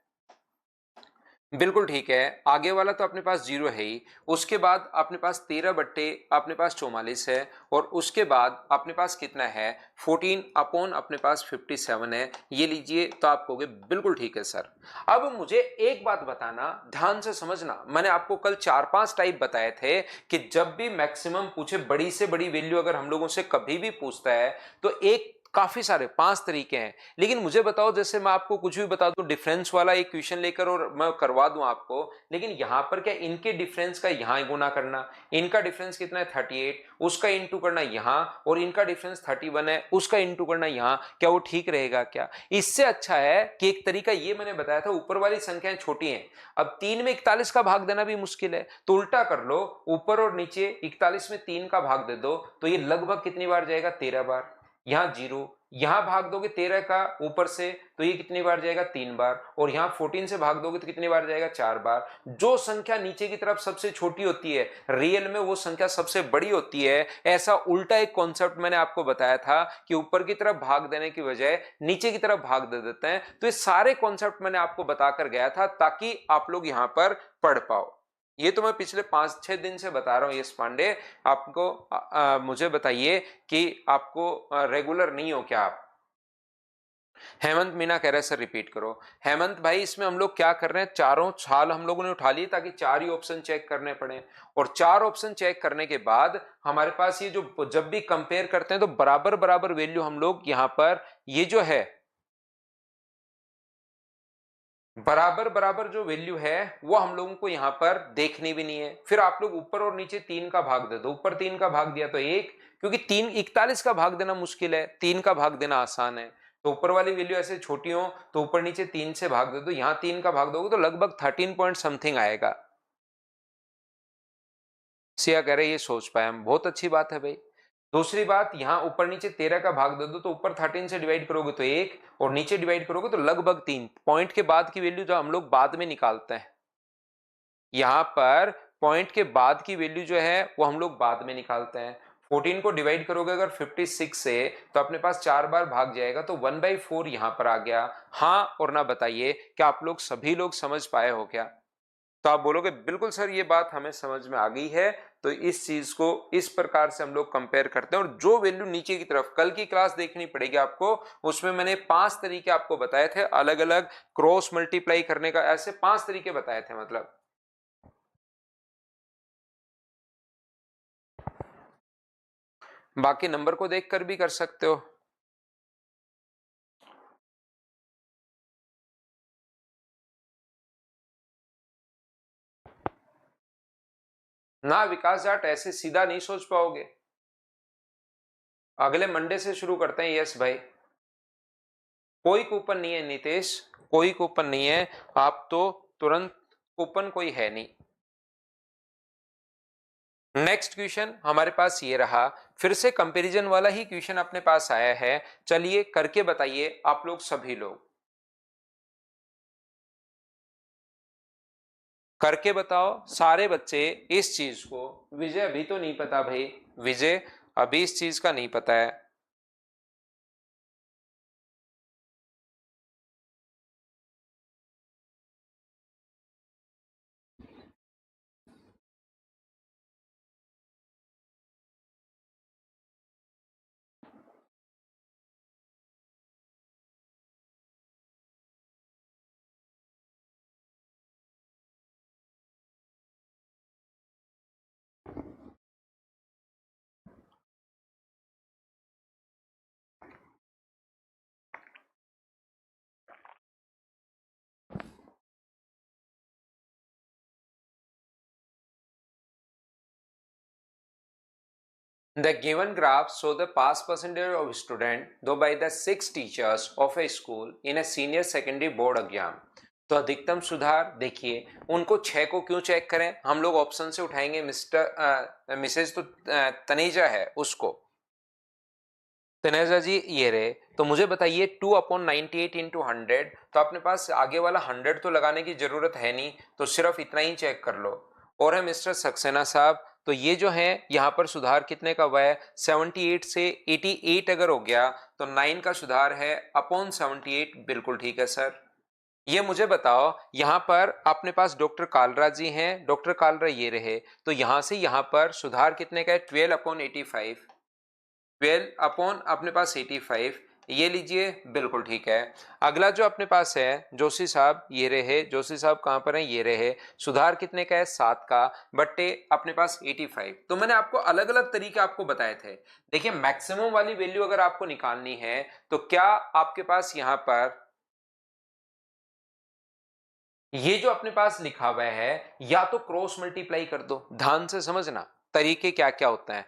बिल्कुल ठीक है। आगे वाला तो अपने पास 0 है ही, उसके बाद अपने पास 13/44 है, और उसके बाद अपने पास कितना है? 14 अपॉन अपने पास 57 है। ये लीजिए, तो आप कहोगे बिल्कुल ठीक है सर। अब मुझे एक बात बताना, ध्यान से समझना, मैंने आपको कल 4-5 टाइप बताए थे कि जब भी मैक्सिमम पूछे, बड़ी से बड़ी वैल्यू अगर हम लोगों से कभी भी पूछता है, तो एक काफी सारे 5 तरीके हैं। लेकिन मुझे बताओ, जैसे मैं आपको कुछ भी बता दूं डिफरेंस वाला एक क्वेश्चन लेकर और मैं करवा दूं आपको, लेकिन यहां पर क्या इनके डिफरेंस का यहां गुना करना, इनका डिफरेंस कितना है 38, उसका इंटू करना यहां, और इनका डिफरेंस 31 है उसका इंटू करना यहां, क्या वो ठीक रहेगा क्या? इससे अच्छा है कि एक तरीका ये मैंने बताया था, ऊपर वाली संख्याएं छोटी हैं, अब 3 में 41 का भाग देना भी मुश्किल है, तो उल्टा कर लो, ऊपर और नीचे 41 में 3 का भाग दे दो, तो ये लगभग कितनी बार जाएगा 13 बार। यहां 0, यहां भाग दोगे 13 का ऊपर से तो ये कितनी बार जाएगा 3 बार, और यहां 14 से भाग दोगे तो कितनी बार जाएगा 4 बार। जो संख्या नीचे की तरफ सबसे छोटी होती है रियल में वो संख्या सबसे बड़ी होती है। ऐसा उल्टा एक कॉन्सेप्ट मैंने आपको बताया था कि ऊपर की तरफ भाग देने की बजाय नीचे की तरफ भाग दे देते हैं। तो ये सारे कॉन्सेप्ट मैंने आपको बताकर गया था ताकि आप लोग यहां पर पढ़ पाओ। ये तो मैं पिछले 5-6 दिन से बता रहा हूं यश पांडे आपको। मुझे बताइए कि आपको रेगुलर नहीं हो क्या आप? हेमंत मीना कह रहे हैं सर रिपीट करो। हेमंत भाई, इसमें हम लोग क्या कर रहे हैं, चारों छाल हम लोगों ने उठा लिए ताकि 4 ही ऑप्शन चेक करने पड़े, और 4 ऑप्शन चेक करने के बाद हमारे पास ये जो जब भी कंपेयर करते हैं तो बराबर बराबर वैल्यू हम लोग यहां पर ये जो है बराबर बराबर जो वैल्यू है वो हम लोगों को यहां पर देखनी भी नहीं है। फिर आप लोग ऊपर और नीचे 3 का भाग दे दो, ऊपर 3 का भाग दिया तो 1, क्योंकि 3 41 का भाग देना मुश्किल है, 3 का भाग देना आसान है। तो ऊपर वाली वैल्यू ऐसे छोटी हो तो ऊपर नीचे 3 से भाग दे दो, यहां 3 का भाग दोगे तो लगभग 13 पॉइंट समथिंग आएगा। सिया कह रहे ये सोच पाए हम, बहुत अच्छी बात है भाई। दूसरी बात, यहां ऊपर नीचे 13 का भाग दे दो तो ऊपर 13 से डिवाइड करोगे तो 1, और नीचे डिवाइड करोगे तो लगभग 3। पॉइंट के बाद की वैल्यू जो हम लोग बाद में निकालते हैं, यहां पर पॉइंट के बाद की वैल्यू जो है वो हम लोग बाद में निकालते हैं। 14 को डिवाइड करोगे अगर 56 से तो अपने पास 4 बार भाग जाएगा, तो 1/4 यहां पर आ गया। हाँ और ना बताइए, क्या आप लोग सभी लोग समझ पाए हो क्या? तो आप बोलोगे बिल्कुल सर ये बात हमें समझ में आ गई है। तो इस चीज को इस प्रकार से हम लोग कंपेयर करते हैं, और जो वैल्यू नीचे की तरफ कल की क्लास देखनी पड़ेगी आपको, उसमें मैंने 5 तरीके आपको बताए थे अलग अलग क्रॉस मल्टीप्लाई करने का, ऐसे 5 तरीके बताए थे मतलब। बाकी नंबर को देखकर भी कर सकते हो। ना विकास जाट, ऐसे सीधा नहीं सोच पाओगे। अगले मंडे से शुरू करते हैं। यस भाई, कोई कूपन नहीं है नितेश, कोई कूपन नहीं है। आप तो तुरंत, कूपन कोई है नहीं। नेक्स्ट क्वेश्चन हमारे पास ये रहा, फिर से कंपैरिजन वाला ही क्वेश्चन अपने पास आया है। चलिए करके बताइए आप लोग सभी लोग, करके बताओ सारे बच्चे इस चीज को। विजय अभी तो नहीं पता भाई, विजय अभी इस चीज का नहीं पता है। The given graph show the pass percentage of student though by the 6 teachers of a school in a senior secondary board exam। तो अधिकतम सुधार देखिए, उनको 6 को क्यों चेक करें, हम लोग ऑप्शन से उठाएंगे। मिस्टर मिसेज तो तनेजा है उसको, तनेजा जी ये रहे। तो मुझे बताइए 2/98 इंटू 100, तो अपने पास आगे वाला 100 तो लगाने की जरूरत है नहीं, तो सिर्फ इतना ही चेक कर लो। और है मिस्टर सक्सेना साहब, तो ये जो है यहाँ पर सुधार कितने का हुआ है, 78 से 88 अगर हो गया तो 9 का सुधार है अपॉन 78। बिल्कुल ठीक है सर। ये मुझे बताओ, यहां पर अपने पास डॉक्टर कालरा जी हैं, डॉक्टर कालरा ये रहे, तो यहां से यहां पर सुधार कितने का है, 12/85। 12 अपॉन अपने पास 85, ये लीजिए, बिल्कुल ठीक है। अगला जो अपने पास है जोशी साहब, ये रहे। जोशी साहब कहां पर हैं? ये रहे। सुधार कितने का है? 7 का, बट्टे अपने पास 85। तो मैंने आपको अलग अलग तरीके आपको बताए थे। देखिए, मैक्सिमम वाली वैल्यू अगर आपको निकालनी है तो क्या आपके पास यहां पर ये जो अपने पास लिखा हुआ है, या तो क्रॉस मल्टीप्लाई कर दो। ध्यान से समझना तरीके क्या क्या होते हैं।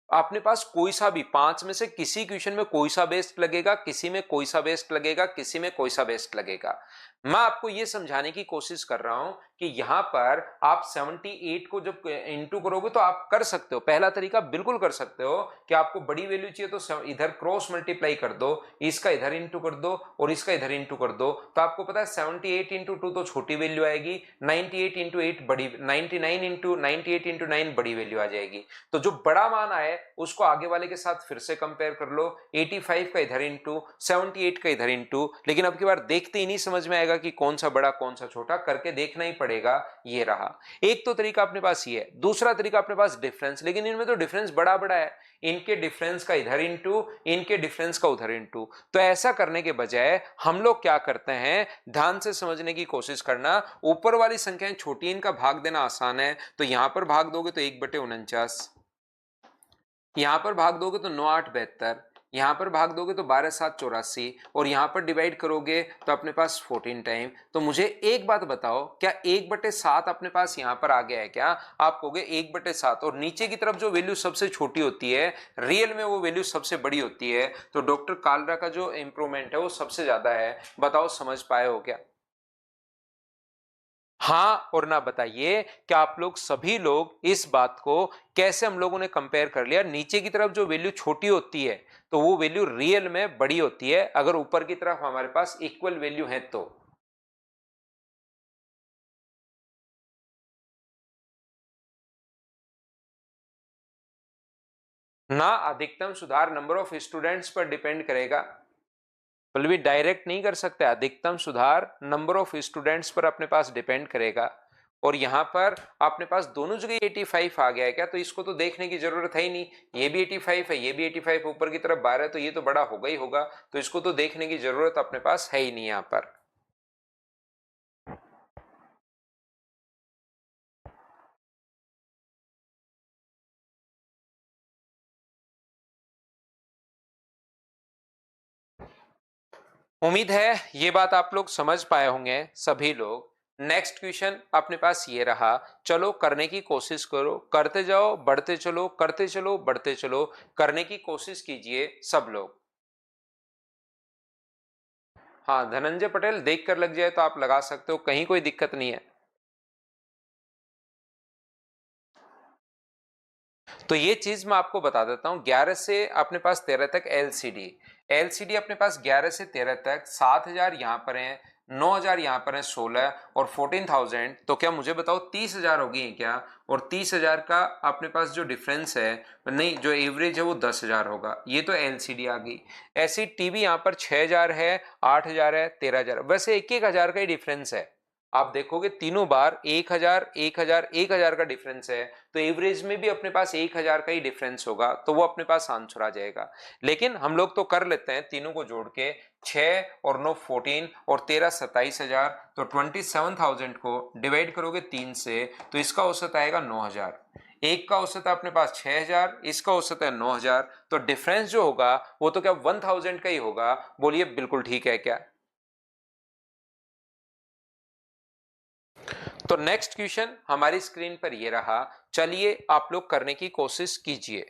अपने पास कोई सा भी 5 में से किसी क्वेश्चन में कोई सा बेस्ट लगेगा, किसी में कोई सा बेस्ट लगेगा, किसी में कोई सा बेस्ट लगेगा। मैं आपको यह समझाने की कोशिश कर रहा हूं कि यहां पर आप 78 को जब इंटू करोगे तो आप कर सकते हो। पहला तरीका बिल्कुल कर सकते हो कि आपको बड़ी वैल्यू चाहिए तो इधर क्रॉस मल्टीप्लाई कर दो, इसका इधर इंटू कर दो और इसका इधर इंटू कर दो। तो आपको पता है 78 इंटू 2 तो छोटी वैल्यू आएगी, 98 इंटू 8 बड़ी, 99 इंटू 98 इंटू 9 बड़ी वैल्यू आ जाएगी। तो जो बड़ा मान आए उसको आगे वाले के साथ फिर से कंपेयर कर लो। 85 का इधर इंटू, 78 का इधर इंटू। लेकिन अब की बार देखते ही नहीं समझ में आएगा कि कौन सा बड़ा कौन सा छोटा, करके देखना ही पड़ेगा। ये रहा एक तो तरीका अपने पास ये है। दूसरा तरीका अपने पास डिफरेंस, लेकिन इनमें तो डिफरेंस बड़ा बड़ा है। इनके डिफरेंस का इधर इंटू, इनके डिफरेंस का उधर इंटू। तो ऐसा करने के बजाय हम लोग क्या करते हैं, ध्यान से समझने की कोशिश करना। ऊपर वाली संख्याएं छोटी, इनका भाग देना आसान है। तो यहां पर भाग दोगे तो 1/49, यहां पर भाग दोगे तो 9×8 = 72, यहां पर भाग दोगे तो 12×7 = 84, और यहां पर डिवाइड करोगे तो अपने पास 14 टाइम। तो मुझे एक बात बताओ, क्या 1/7 अपने पास यहां पर आ गया है क्या? आप कहोगे 1/7, और नीचे की तरफ जो वैल्यू सबसे छोटी होती है रियल में वो वैल्यू सबसे बड़ी होती है। तो डॉक्टर कालरा का जो इंप्रूवमेंट है वो सबसे ज्यादा है। बताओ समझ पाए हो क्या? हाँ और ना बताइए कि आप लोग सभी लोग इस बात को कैसे हम लोगों ने कंपेयर कर लिया। नीचे की तरफ जो वैल्यू छोटी होती है तो वो वैल्यू रियल में बड़ी होती है, अगर ऊपर की तरफ हमारे पास इक्वल वैल्यू है तो। ना अधिकतम सुधार नंबर ऑफ स्टूडेंट्स पर डिपेंड करेगा, मतलब भी डायरेक्ट नहीं कर सकते। अधिकतम सुधार नंबर ऑफ स्टूडेंट्स पर अपने पास डिपेंड करेगा। और यहां पर अपने पास दोनों जगह 85 आ गया है क्या? तो इसको तो देखने की जरूरत है ही नहीं। ये भी 85 है, ये भी 85, ऊपर की तरफ 12 है, तो ये तो बड़ा होगा ही होगा। तो इसको तो देखने की जरूरत अपने पास है ही नहीं यहां पर। उम्मीद है ये बात आप लोग समझ पाए होंगे सभी लोग। नेक्स्ट क्वेश्चन अपने पास ये रहा। चलो करने की कोशिश करो, करते जाओ, बढ़ते चलो, करते चलो, बढ़ते चलो। करने की कोशिश कीजिए सब लोग। हाँ, धनंजय पटेल देख कर लग जाए तो आप लगा सकते हो, कहीं कोई दिक्कत नहीं है। तो ये चीज मैं आपको बता देता हूं। 11 से अपने पास 13 तक एलसीडी, एलसीडी अपने पास 11 से 13 तक 7,000 यहां पर है, 9,000 यहां पर है, 16 और 14,000। तो क्या मुझे बताओ 30,000 होगी है क्या? और 30,000 का अपने पास जो डिफरेंस है, नहीं जो एवरेज है वो 10,000 होगा। ये तो एलसीडी आ गई। ऐसी टीवी यहां पर 6,000 है, 8,000 है, 13,000। वैसे 1,000 का ही डिफरेंस है। आप देखोगे तीनों बार 1,000 1,000 1,000 का डिफरेंस है। तो एवरेज में भी अपने पास 1,000 का ही डिफरेंस होगा, तो वो अपने पास आंसर आ जाएगा। लेकिन हम लोग तो कर लेते हैं तीनों को जोड़ के। 6 और 9 14 और 13 27,000। तो 27,000 को डिवाइड करोगे 3 से तो इसका औसत आएगा 9,000। एक का औसत है अपने पास 6,000, इसका औसत है 9,000। तो डिफरेंस जो होगा वो तो क्या 1,000 का ही होगा। बोलिए बिल्कुल ठीक है क्या? तो नेक्स्ट क्वेश्चन हमारी स्क्रीन पर ये रहा। चलिए आप लोग करने की कोशिश कीजिए।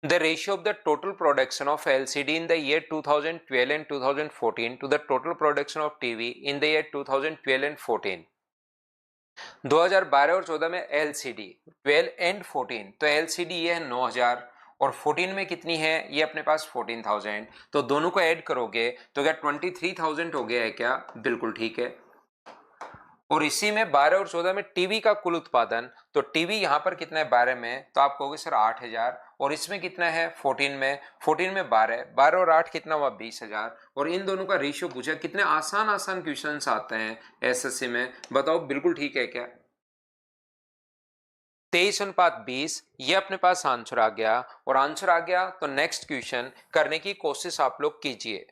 The ratio of the total production of LCD in the year 2012 and 2014 to the total production of TV in the year 2012 and 14। 2012 और 14 में LCD 12 एंड 14, तो LCD ये है 9,000 और 14 में कितनी है, ये अपने पास 14,000, तो दोनों को ऐड करोगे तो क्या 23,000 हो गया है क्या, बिल्कुल ठीक है। और इसी में 12 और 14 में टीवी का कुल उत्पादन, तो टीवी यहां पर कितना है 12 में, तो आप कहोगे सर 8,000, और इसमें कितना है 14 में, 14 में 12, 12 और 8 कितना हुआ 20,000, और इन दोनों का रेशियो पूछा। कितने आसान आसान क्वेश्चंस आते हैं एसएससी में, बताओ बिल्कुल ठीक है क्या। 23:20, ये अपने पास आंसर आ गया, और आंसर आ गया तो नेक्स्ट क्वेश्चन करने की कोशिश आप लोग कीजिए।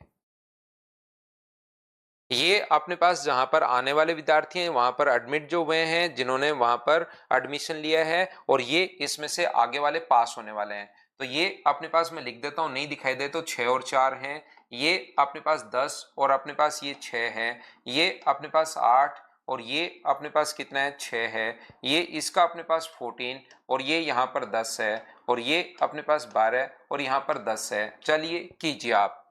ये अपने पास जहां पर आने वाले विद्यार्थी हैं वहां पर एडमिट जो हुए हैं, जिन्होंने वहां पर एडमिशन लिया है, और ये इसमें से आगे वाले पास होने वाले हैं। तो ये अपने पास मैं लिख देता हूं, नहीं दिखाई दे तो 6 और 4 हैं, ये अपने पास 10, और अपने पास ये 6 है, ये अपने पास 8, और ये अपने पास कितना है 6 है, ये इसका अपने पास 14, और ये यहाँ पर 10 है, और ये अपने पास 12, और यहाँ पर 10 है। चलिए कीजिए आप।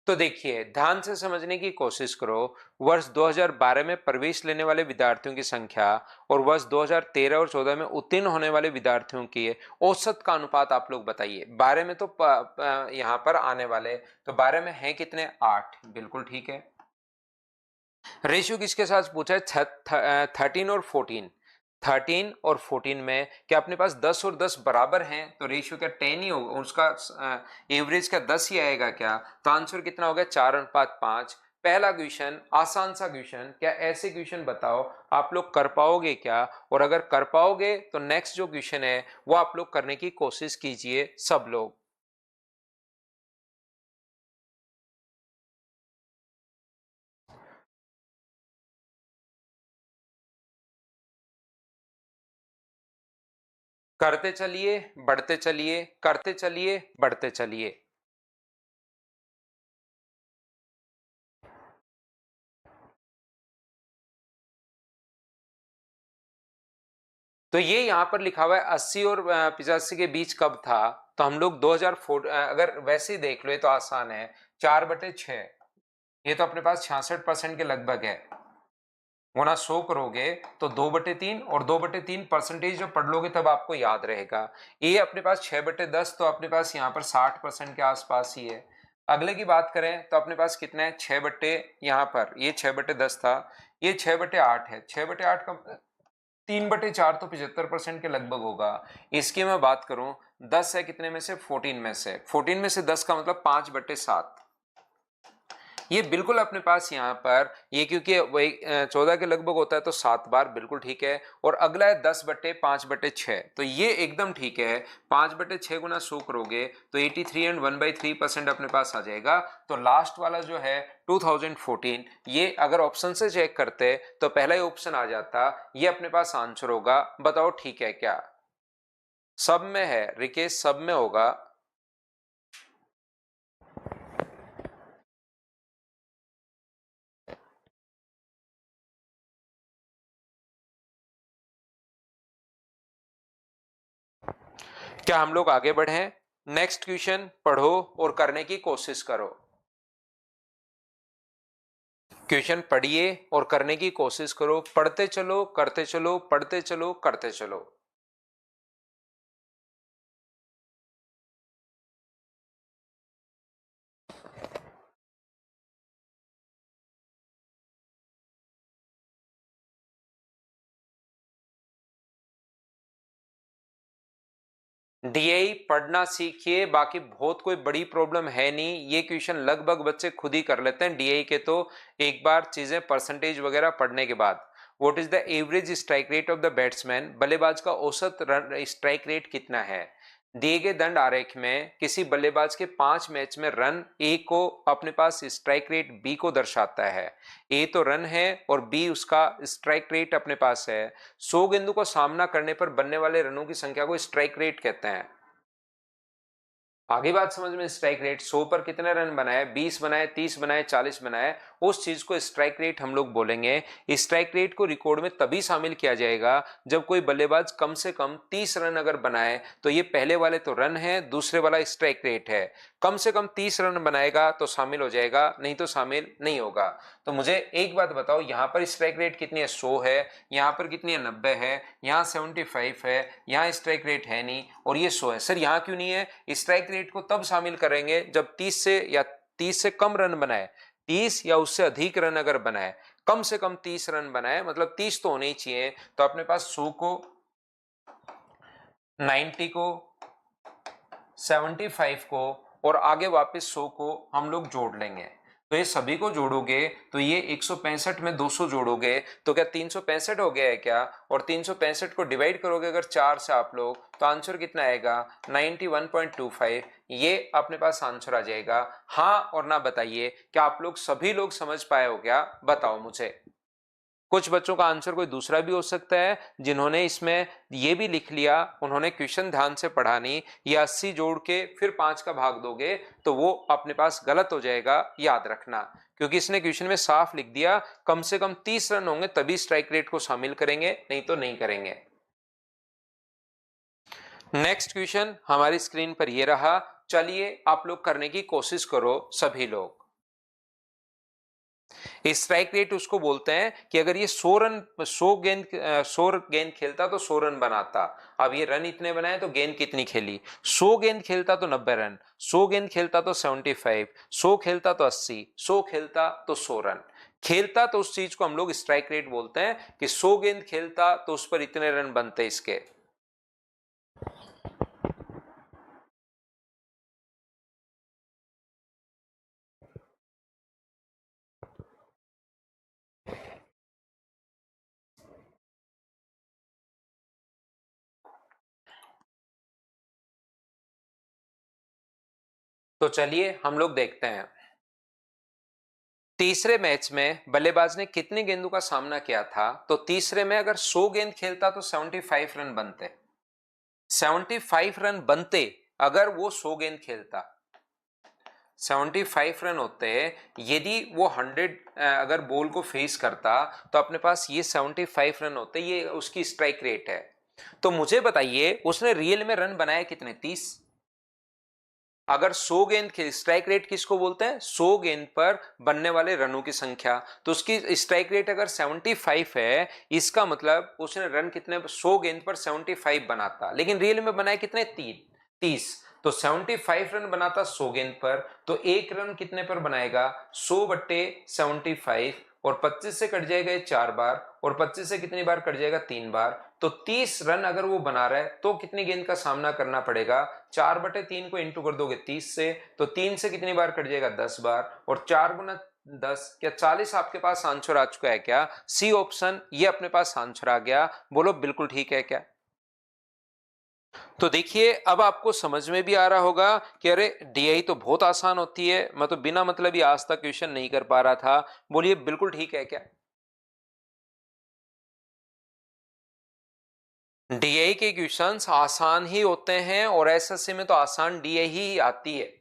तो देखिए ध्यान से समझने की कोशिश करो। वर्ष 2012 में प्रवेश लेने वाले विद्यार्थियों की संख्या और वर्ष 2013 और 14 में उत्तीर्ण होने वाले विद्यार्थियों की औसत का अनुपात आप लोग बताइए। 12 में तो यहाँ पर आने वाले, तो 12 में है कितने 8, बिल्कुल ठीक है। रेशियो किसके साथ पूछा है 13 और 14, 13 और 14 में क्या अपने पास 10 और 10 बराबर हैं, तो रेशियो क्या 10 ही होगा, उसका एवरेज क्या 10 ही आएगा क्या, तो आंसर कितना हो गया 4:5। पहला क्वेश्चन आसान सा क्वेश्चन, क्या ऐसे क्वेश्चन बताओ आप लोग कर पाओगे क्या, और अगर कर पाओगे तो नेक्स्ट जो क्वेश्चन है वो आप लोग करने की कोशिश कीजिए सब लोग। करते चलिए, बढ़ते चलिए, करते चलिए, बढ़ते चलिए। तो ये यहाँ पर लिखा हुआ है 80 और 85 के बीच कब था, तो हम लोग 2004, अगर वैसे ही देख लो ये तो आसान है, 4/6, ये तो अपने पास 66% के लगभग है, गुना 100 करोगे तो 2/3, और 2/3 परसेंटेज जब पढ़ लोगे तब आपको याद रहेगा। ये अपने पास 6/10, तो अपने पास यहाँ पर 60% के आसपास ही है। अगले की बात करें तो अपने पास कितना है 6 बट्टे, यहाँ पर ये 6/10 था, ये 6/8 है, 6/8 का 3/4 तो 75% के लगभग होगा। इसकी मैं बात करूं 10 है कितने में से 14 में से, 14 में से 10 का मतलब 5/7, ये बिल्कुल अपने पास यहाँ पर ये क्योंकि वही 14 के लगभग होता है तो 7 बार, बिल्कुल ठीक है। और अगला है 10/5/6, तो ये एकदम ठीक है, 5/6 गुना 100 करोगे तो 83 एंड 1/3% अपने पास आ जाएगा। तो लास्ट वाला जो है 2014, ये अगर ऑप्शन से चेक करते तो पहला ही ऑप्शन आ जाता, ये अपने पास आंसर होगा। बताओ ठीक है क्या, सब में है रिकेश, सब में होगा। क्या हम लोग आगे बढ़े, नेक्स्ट क्वेश्चन पढ़ो और करने की कोशिश करो। क्वेश्चन पढ़िए और करने की कोशिश करो, पढ़ते चलो, करते चलो, पढ़ते चलो, करते चलो। डीआई पढ़ना सीखिए, बाकी बहुत कोई बड़ी प्रॉब्लम है नहीं, ये क्वेश्चन लगभग बच्चे खुद ही कर लेते हैं डीआई के, तो एक बार चीजें परसेंटेज वगैरह पढ़ने के बाद। What is the average strike rate of the batsman, बल्लेबाज का औसत रन स्ट्राइक रेट कितना है, दिए गए दंड आरेख में किसी बल्लेबाज के 5 मैच में रन ए को अपने पास स्ट्राइक रेट बी को दर्शाता है। ए तो रन है और बी उसका स्ट्राइक रेट अपने पास है। 100 गेंदों को सामना करने पर बनने वाले रनों की संख्या को स्ट्राइक रेट कहते हैं। आगे बात समझ में, स्ट्राइक रेट 100 पर कितने रन बनाए, 20 बनाए, 30 बनाए, 40 बनाए, उस चीज को स्ट्राइक रेट हम लोग बोलेंगे। स्ट्राइक रेट को रिकॉर्ड में तभी शामिल किया जाएगा जब कोई बल्लेबाज कम से कम 30 रन अगर बनाए, तो ये पहले वाले तो रन है, दूसरे वाला स्ट्राइक रेट है। कम से कम 30 रन बनाएगा तो शामिल हो जाएगा, नहीं तो शामिल नहीं होगा। तो मुझे एक बात बताओ, यहाँ पर स्ट्राइक रेट कितनी है, 100 है, यहाँ पर कितनी है, 90 है, यहाँ 75 है, यहाँ स्ट्राइक रेट है नहीं और ये 100 है। सर यहाँ क्यों नहीं है? स्ट्राइक रेट को तब शामिल करेंगे जब 30 से कम रन बनाए, 30 या उससे अधिक रन अगर बनाए, कम से कम 30 रन बनाए, मतलब 30 तो होने ही चाहिए। तो अपने पास 100 को, 90 को, 75 को और आगे वापस 100 को हम लोग जोड़ लेंगे। तो ये सभी को जोड़ोगे तो ये 165 में 200 जोड़ोगे तो क्या 365 हो गया है क्या? और 365 को डिवाइड करोगे अगर 4 से आप लोग, तो आंसर कितना आएगा? 91.25। ये अपने पास आंसर आ जाएगा। हाँ और ना बताइए, क्या आप लोग सभी लोग समझ पाए हो क्या? बताओ मुझे। कुछ बच्चों का आंसर कोई दूसरा भी हो सकता है, जिन्होंने इसमें ये भी लिख लिया, उन्होंने क्वेश्चन ध्यान से पढ़ा नहीं, ये 80 जोड़ के फिर 5 का भाग दोगे तो वो अपने पास गलत हो जाएगा, याद रखना। क्योंकि इसने क्वेश्चन में साफ लिख दिया कम से कम 30 रन होंगे तभी स्ट्राइक रेट को शामिल करेंगे, नहीं तो नहीं करेंगे। नेक्स्ट क्वेश्चन हमारी स्क्रीन पर ये रहा, चलिए आप लोग करने की कोशिश करो सभी लोग। स्ट्राइक रेट उसको बोलते हैं कि अगर ये 100 गेंद खेलता तो 100 रन बनाता। अब ये रन इतने बनाए तो गेंद कितनी खेली? 100 गेंद खेलता तो 90 रन, 100 गेंद खेलता तो 75, 100 खेलता तो 80, 100 खेलता तो 100 रन। खेलता तो उस चीज को हम लोग स्ट्राइक रेट बोलते हैं कि 100 गेंद खेलता तो उस पर इतने रन बनते इसके। तो चलिए हम लोग देखते हैं। तीसरे मैच में बल्लेबाज ने कितनी गेंदों का सामना किया था? तो तीसरे में अगर 100 गेंद खेलता तो 75 रन बनते। 75 रन बनते अगर वो 100 गेंद खेलता। 75 रन होते यदि वो 100 अगर बॉल को फेस करता, तो अपने पास ये 75 रन होते, ये उसकी स्ट्राइक रेट है। तो मुझे बताइए उसने रियल में रन बनाए कितने? 30। अगर 100 गेंद के स्ट्राइक रेट किसको बोलते हैं? 100 गेंद पर बनने वाले रनों की संख्या। तो उसकी स्ट्राइक रेट अगर 75 है, इसका मतलब उसने रन कितने? 100 गेंद पर 75 बनाता, लेकिन रियल में बनाए कितने? 30। तो 75 रन बनाता 100 गेंद पर, तो एक रन कितने पर बनाएगा? 100/75 और 25 से कट जाएगा ये 4 बार, और 25 से कितनी बार कट जाएगा? 3 बार। तो 30 रन अगर वो बना रहा है तो कितनी गेंद का सामना करना पड़ेगा? 4/3 को इंटू कर दोगे 30 से, तो 3 से कितनी बार कट जाएगा? 10 बार, और 4 गुना 10 क्या 40? आपके पास आंसर आ चुका है क्या? सी ऑप्शन ये अपने पास आंसर आ गया। बोलो बिल्कुल ठीक है क्या? तो देखिए अब आपको समझ में भी आ रहा होगा कि अरे डीआई तो बहुत आसान होती है, मैं तो बिना मतलब ही आज तक क्वेश्चन नहीं कर पा रहा था। बोलिए बिल्कुल ठीक है क्या? डीआई के क्वेश्चंस आसान ही होते हैं और एसएससी में तो आसान डीआई ही आती है।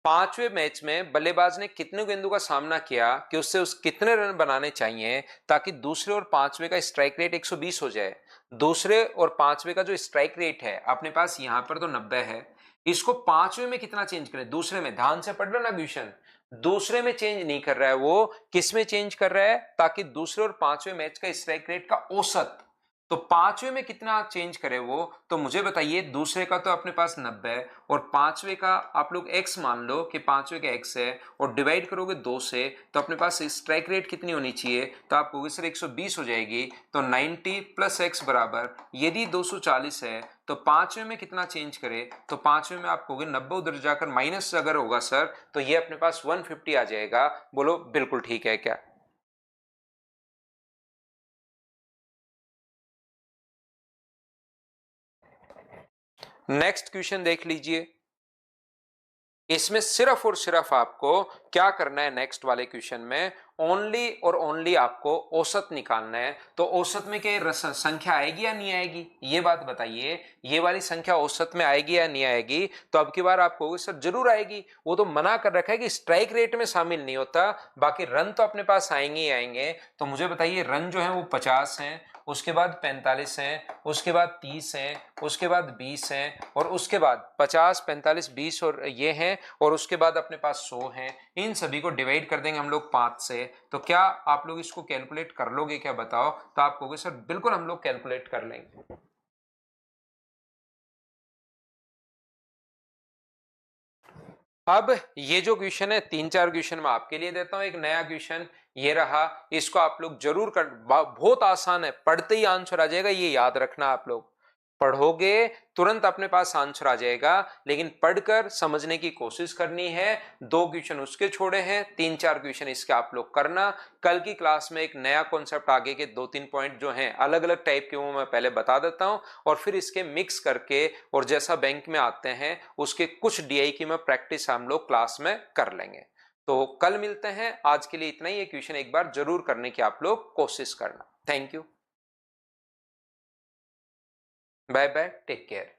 पांचवें मैच में बल्लेबाज ने कितने गेंदों का सामना किया कि उससे उस कितने रन बनाने चाहिए ताकि दूसरे और पांचवे का स्ट्राइक रेट 120 हो जाए? दूसरे और पांचवे का जो स्ट्राइक रेट है अपने पास यहां पर तो 90 है, इसको पांचवे में कितना चेंज करें? दूसरे में, ध्यान से पढ़ लो ना क्वेश्चन, दूसरे में चेंज नहीं कर रहा है वो, किस में चेंज कर रहा है? ताकि दूसरे और पांचवे मैच का स्ट्राइक रेट का औसत तो पांचवे में कितना चेंज करे वो, तो मुझे बताइए। दूसरे का तो अपने पास 90 है और पांचवे का आप लोग x मान लो कि पांचवे का x है और डिवाइड करोगे 2 से, तो अपने पास स्ट्राइक रेट कितनी होनी चाहिए, तो आप कहोगे सर 120 हो जाएगी। तो 90 प्लस x बराबर यदि 240 है तो पांचवे में कितना चेंज करे, तो पांचवे में आप कहोगे 90 उधर जाकर माइनस अगर होगा सर तो ये अपने पास 150 आ जाएगा। बोलो बिल्कुल ठीक है क्या? नेक्स्ट क्वेश्चन देख लीजिए। इसमें सिर्फ और सिर्फ आपको क्या करना है, नेक्स्ट वाले क्वेश्चन में ओनली और ओनली आपको औसत निकालना है। तो औसत में क्या संख्या आएगी या नहीं आएगी, ये बात बताइए। ये वाली संख्या औसत में आएगी या नहीं आएगी? तो अब की बार आप कहोगे सर जरूर आएगी, वो तो मना कर रखा है कि स्ट्राइक रेट में शामिल नहीं होता, बाकी रन तो अपने पास आएंगे ही आएंगे। तो मुझे बताइए रन जो है वो 50 है, उसके बाद 45 है, उसके बाद 30 है, उसके बाद 20 है और उसके बाद 50 45 20 और ये हैं और उसके बाद अपने पास 100 हैं। इन सभी को डिवाइड कर देंगे हम लोग 5 से। तो क्या आप लोग इसको कैलकुलेट कर लोगे क्या, बताओ? तो आप कहोगे सर बिल्कुल हम लोग कैलकुलेट कर लेंगे। अब ये जो क्वेश्चन है 3-4 क्वेश्चन मैं आपके लिए देता हूं। एक नया क्वेश्चन ये रहा, इसको आप लोग जरूर कर, बहुत आसान है, पढ़ते ही आंसर आ जाएगा, ये याद रखना। आप लोग पढ़ोगे तुरंत अपने पास आंसर आ जाएगा, लेकिन पढ़कर समझने की कोशिश करनी है। 2 क्वेश्चन उसके छोड़े हैं, 3-4 क्वेश्चन इसके आप लोग करना। कल की क्लास में एक नया कॉन्सेप्ट आगे के 2-3 पॉइंट जो हैं अलग अलग टाइप के वो मैं पहले बता देता हूं और फिर इसके मिक्स करके और जैसा बैंक में आते हैं उसके कुछ डीआई की मैं प्रैक्टिस हम लोग क्लास में कर लेंगे। तो कल मिलते हैं, आज के लिए इतना ही। ये क्वेश्चन एक बार जरूर करने की आप लोग कोशिश करना। Thank you, bye bye, take care.